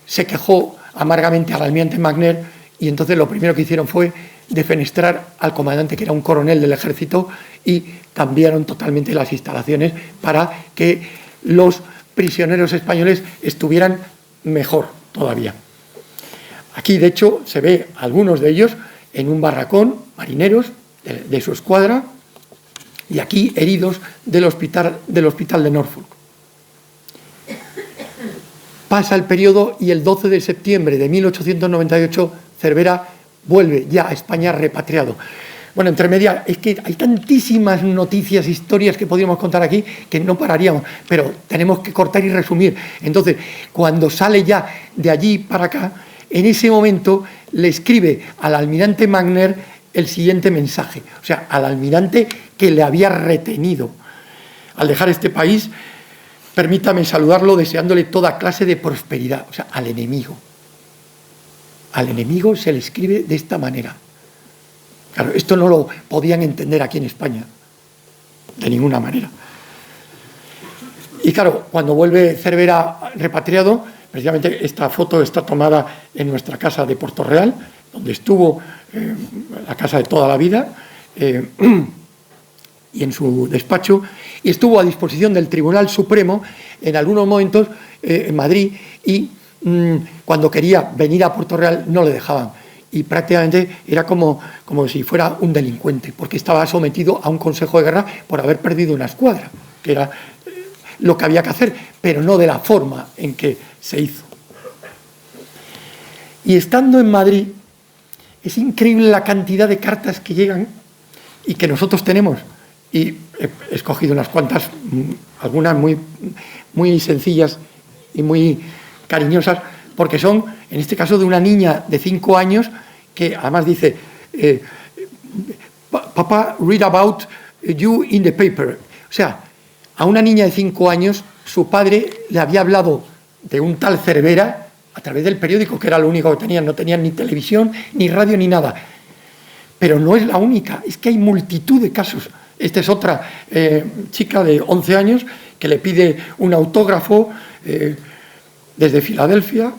se quejó amargamente al almirante Magner, y entonces lo primero que hicieron fue defenestrar al comandante, que era un coronel del ejército, y cambiaron totalmente las instalaciones para que los prisioneros españoles estuvieran mejor todavía. Aquí, de hecho, se ve a algunos de ellos en un barracón, marineros de su escuadra, y aquí heridos del hospital de Norfolk. Pasa el periodo y el 12 de septiembre de 1898 Cervera vuelve ya a España repatriado. Bueno, entre medias, es que hay tantísimas noticias, historias que podríamos contar aquí que no pararíamos, pero tenemos que cortar y resumir. Entonces, cuando sale ya de allí para acá, en ese momento le escribe al almirante Magner el siguiente mensaje, o sea, al almirante que le había retenido. Al dejar este país, permítame saludarlo deseándole toda clase de prosperidad, o sea, al enemigo. Al enemigo se le escribe de esta manera. Claro, esto no lo podían entender aquí en España, de ninguna manera. Y claro, cuando vuelve Cervera repatriado, precisamente esta foto está tomada en nuestra casa de Puerto Real, donde estuvo la casa de toda la vida, y en su despacho, y estuvo a disposición del Tribunal Supremo en algunos momentos en Madrid, y cuando quería venir a Puerto Real no le dejaban. Y prácticamente era como si fuera un delincuente, porque estaba sometido a un consejo de guerra por haber perdido una escuadra, que era lo que había que hacer, pero no de la forma en que se hizo. Y estando en Madrid, es increíble la cantidad de cartas que llegan y que nosotros tenemos. Y he escogido unas cuantas, algunas muy sencillas y muy cariñosas, porque son, en este caso, de una niña de 5 años que además dice, Papa, read about you in the paper. O sea, a una niña de 5 años su padre le había hablado de un tal Cervera a través del periódico, que era lo único que tenían. No tenían ni televisión, ni radio, ni nada. Pero no es la única, es que hay multitud de casos. Esta es otra chica de 11 años que le pide un autógrafo desde Filadelfia.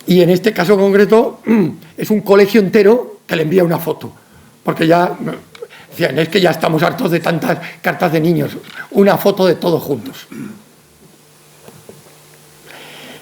Y en este caso concreto es un colegio entero que le envía una foto, porque ya decían, es que ya estamos hartos de tantas cartas de niños, una foto de todos juntos.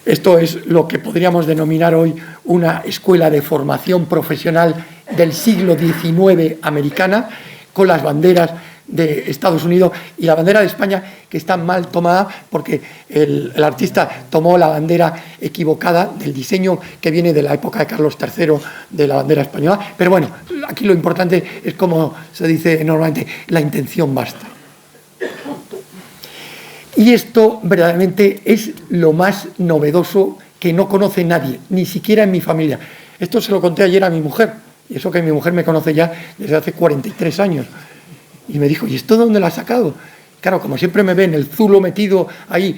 Esto es lo que podríamos denominar hoy una escuela de formación profesional del siglo XIX americana, con las banderas de Estados Unidos y la bandera de España, que está mal tomada porque el artista tomó la bandera equivocada del diseño que viene de la época de Carlos III de la bandera española. Pero bueno, aquí lo importante es, como se dice normalmente, la intención basta. Y esto verdaderamente es lo más novedoso que no conoce nadie, ni siquiera en mi familia. Esto se lo conté ayer a mi mujer, y eso que mi mujer me conoce ya desde hace 43 años. Y me dijo, ¿y esto de dónde lo has sacado? Claro, como siempre me ven el zulo metido ahí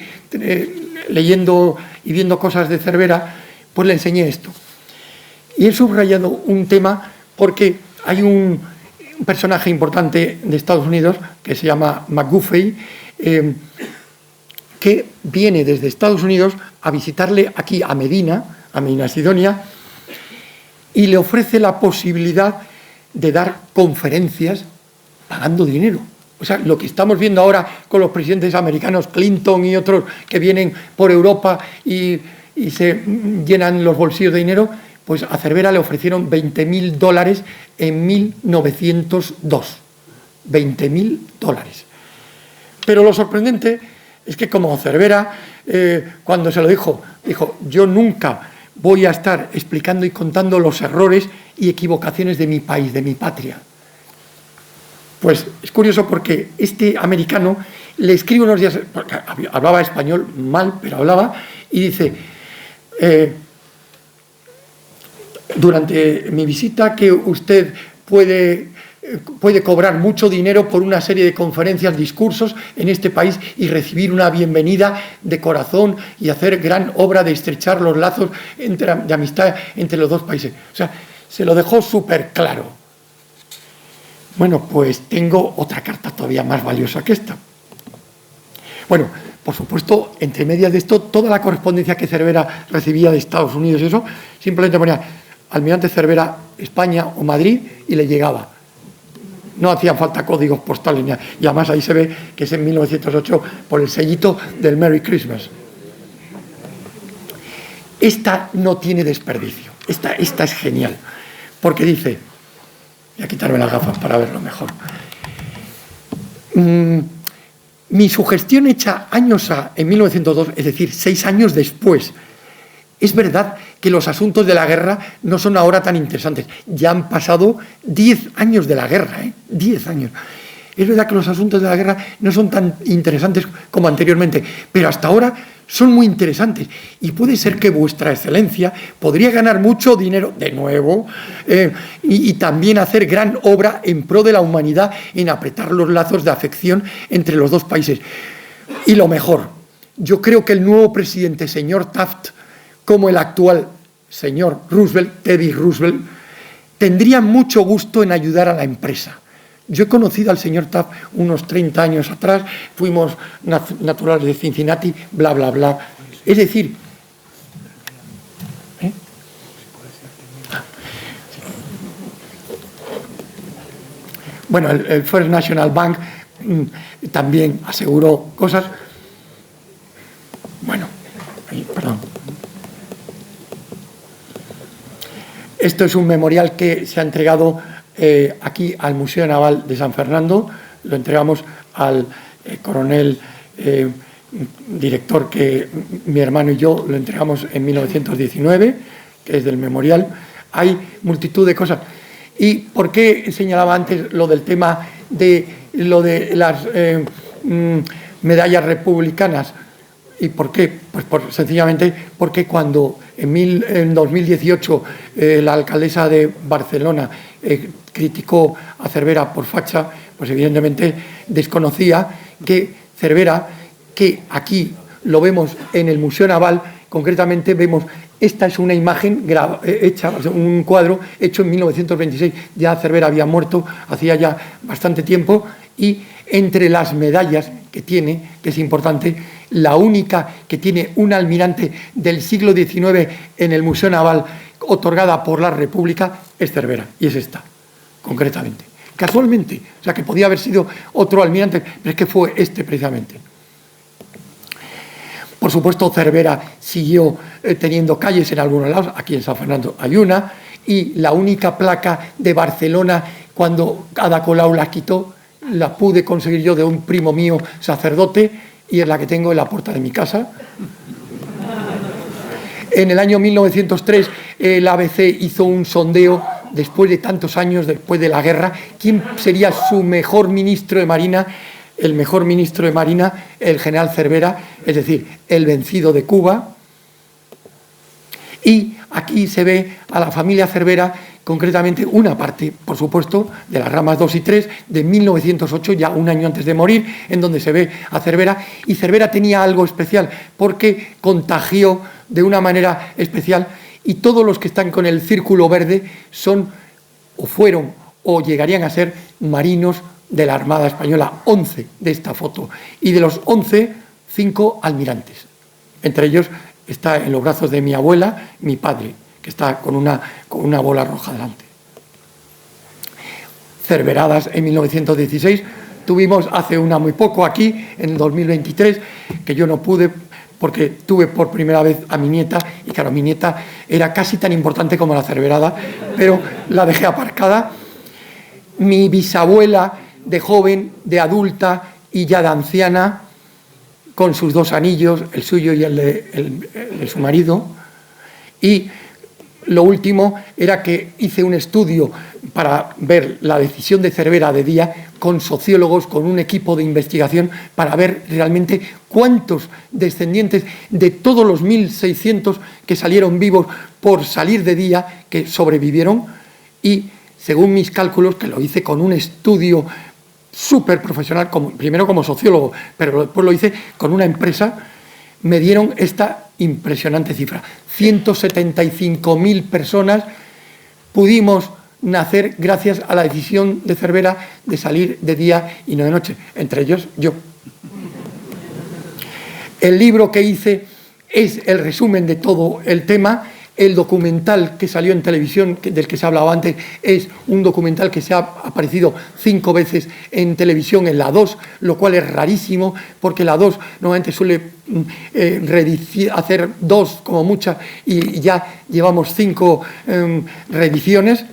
leyendo y viendo cosas de Cervera, pues le enseñé esto. Y he subrayado un tema porque hay un personaje importante de Estados Unidos que se llama McGuffey, que viene desde Estados Unidos a visitarle aquí a Medina Sidonia, y le ofrece la posibilidad de dar conferencias pagando dinero. O sea, lo que estamos viendo ahora con los presidentes americanos, Clinton y otros, que vienen por Europa y se llenan los bolsillos de dinero, pues a Cervera le ofrecieron $20.000 en 1902. $20.000. Pero lo sorprendente es que, como Cervera, cuando se lo dijo, yo nunca voy a estar explicando y contando los errores y equivocaciones de mi país, de mi patria. Pues es curioso porque este americano le escribe unos días, porque hablaba español mal, pero hablaba, y dice, durante mi visita, que usted puede cobrar mucho dinero por una serie de conferencias, discursos en este país y recibir una bienvenida de corazón y hacer gran obra de estrechar los lazos de amistad entre los dos países. O sea, se lo dejó súper claro. Bueno, pues tengo otra carta todavía más valiosa que esta. Bueno, por supuesto, entre medias de esto, toda la correspondencia que Cervera recibía de Estados Unidos y eso, simplemente ponía Almirante Cervera, España o Madrid, y le llegaba. No hacían falta códigos postales, y además ahí se ve que es en 1908 por el sellito del Merry Christmas. Esta no tiene desperdicio, esta es genial, porque dice, voy a quitarme las gafas para verlo mejor, mi sugestión hecha años en 1902, es decir, 6 años después, es verdad que los asuntos de la guerra no son ahora tan interesantes. Ya han pasado 10 años de la guerra, 10 años. Es verdad que los asuntos de la guerra no son tan interesantes como anteriormente, pero hasta ahora son muy interesantes. Y puede ser que vuestra excelencia podría ganar mucho dinero, de nuevo, y también hacer gran obra en pro de la humanidad, en apretar los lazos de afección entre los dos países. Y lo mejor, yo creo que el nuevo presidente, señor Taft, como el actual señor Roosevelt, Teddy Roosevelt, tendría mucho gusto en ayudar a la empresa. Yo he conocido al señor Taft unos 30 años atrás, fuimos naturales de Cincinnati, bla, bla, bla. Es decir, bueno, el First National Bank también aseguró cosas. Bueno, perdón. Esto es un memorial que se ha entregado aquí al Museo Naval de San Fernando. Lo entregamos al coronel director, que mi hermano y yo lo entregamos en 1919, que es del memorial. Hay multitud de cosas. ¿Y por qué señalaba antes lo del tema de las medallas republicanas? ¿Y por qué? Pues sencillamente porque cuando en 2018 la alcaldesa de Barcelona criticó a Cervera por facha, pues evidentemente desconocía que Cervera, que aquí lo vemos en el Museo Naval, concretamente vemos, esta es una imagen hecha, un cuadro hecho en 1926, ya Cervera había muerto hacía ya bastante tiempo, y entre las medallas que tiene, que es importante, la única que tiene un almirante del siglo XIX en el Museo Naval otorgada por la República es Cervera, y es esta, concretamente. Casualmente, o sea que podía haber sido otro almirante, pero es que fue este precisamente. Por supuesto, Cervera siguió teniendo calles en algunos lados, aquí en San Fernando hay una, y la única placa de Barcelona, cuando Ada Colau la quitó, la pude conseguir yo de un primo mío sacerdote y es la que tengo en la puerta de mi casa. En el año 1903 el ABC hizo un sondeo, después de tantos años, después de la guerra, quién sería su mejor ministro de Marina. El mejor ministro de Marina, el general Cervera, es decir, el vencido de Cuba. Y aquí se ve a la familia Cervera, concretamente una parte, por supuesto, de las ramas 2 y 3, de 1908, ya un año antes de morir, en donde se ve a Cervera. Y Cervera tenía algo especial, porque contagió de una manera especial, y todos los que están con el círculo verde son, o fueron, o llegarían a ser marinos de la Armada Española, 11 de esta foto. Y de los 11, 5 almirantes. Entre ellos está en los brazos de mi abuela, mi padre, que está con una bola roja delante. Cerveradas en 1916. Tuvimos hace una muy poco aquí, en el 2023, que yo no pude porque tuve por primera vez a mi nieta, y claro, mi nieta era casi tan importante como la Cerverada, pero la dejé aparcada. Mi bisabuela, de joven, de adulta y ya de anciana, con sus 2 anillos, el suyo y el de su marido. Y lo último era que hice un estudio para ver la decisión de Cervera de día con sociólogos, con un equipo de investigación, para ver realmente cuántos descendientes de todos los 1.600 que salieron vivos por salir de día, que sobrevivieron. Y según mis cálculos, que lo hice con un estudio súper profesional, primero como sociólogo, pero después lo hice con una empresa, me dieron esta impresionante cifra. 175.000 personas pudimos nacer gracias a la decisión de Cervera de salir de día y no de noche, entre ellos yo. El libro que hice es el resumen de todo el tema. El documental que salió en televisión, del que se ha hablado antes, es un documental que se ha aparecido 5 veces en televisión, en la 2, lo cual es rarísimo, porque la 2 normalmente suele hacer 2 como muchas, y ya llevamos 5 reediciones.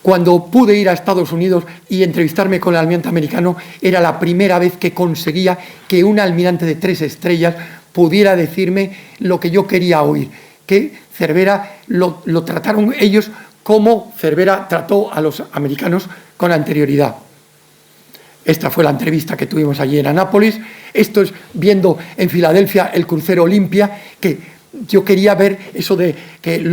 Cuando pude ir a Estados Unidos y entrevistarme con el almirante americano, era la primera vez que conseguía que un almirante de 3 estrellas pudiera decirme lo que yo quería oír, que Cervera lo trataron ellos como Cervera trató a los americanos con anterioridad. Esta fue la entrevista que tuvimos allí en Anápolis. Esto es viendo en Filadelfia el crucero Olimpia, que yo quería ver eso de que el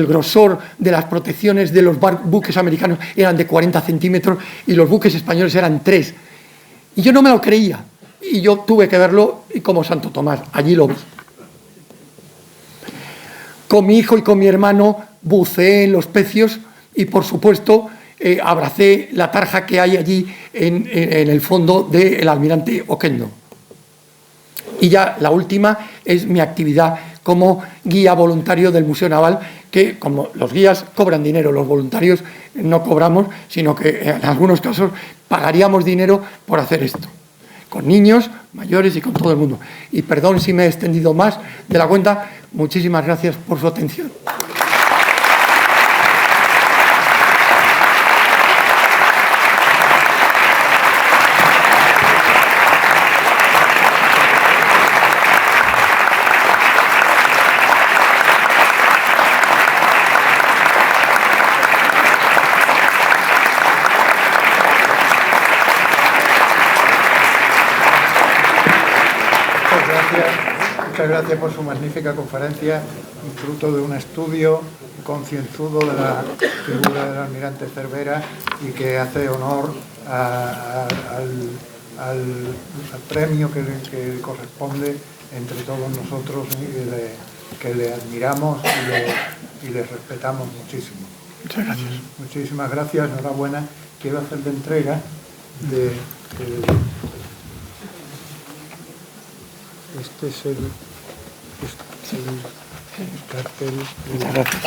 grosor de las protecciones de los buques americanos eran de 40 centímetros y los buques españoles eran 3. Y yo no me lo creía. Y yo tuve que verlo, y como Santo Tomás, allí lo vi. Con mi hijo y con mi hermano buceé en los pecios y, por supuesto, abracé la tarja que hay allí en el fondo del almirante Oquendo. Y ya la última es mi actividad como guía voluntario del Museo Naval, que como los guías cobran dinero, los voluntarios no cobramos, sino que en algunos casos pagaríamos dinero por hacer esto, con niños, mayores y con todo el mundo. Y perdón si me he extendido más de la cuenta. Muchísimas gracias por su atención. Muchas gracias por su magnífica conferencia, fruto de un estudio concienzudo de la figura del almirante Cervera y que hace honor al premio que le corresponde entre todos nosotros, que le admiramos y le respetamos muchísimo. Muchas gracias. Muchísimas gracias, enhorabuena. Quiero hacer de entrega de este es el cartel. Muchas gracias.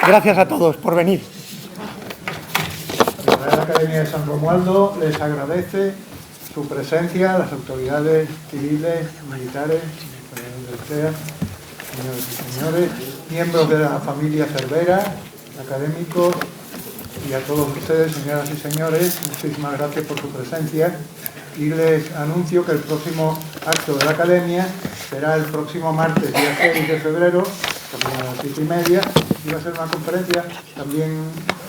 Gracias a todos por venir. La Real Academia de San Romualdo les agradece su presencia, las autoridades civiles, militares, señoras y señores, miembros de la familia Cervera, académicos, y a todos ustedes, señoras y señores, muchísimas gracias por su presencia, y les anuncio que el próximo acto de la Academia será el próximo martes, día 6 de febrero, a las 7:30, y va a ser una conferencia también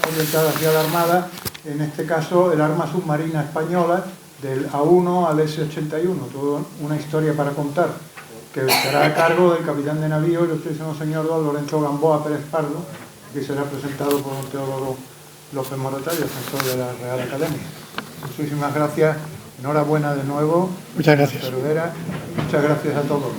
orientada hacia la Armada, en este caso el arma submarina española, del A1 al S-81, toda una historia para contar, que estará a cargo del capitán de navío, el ilustrísimo señor don Lorenzo Gamboa Pérez Pardo, que será presentado por don Teodoro López Moratario, defensor de la Real Academia. Muchísimas gracias, enhorabuena de nuevo. Muchas gracias. Cervera. Muchas gracias a todos.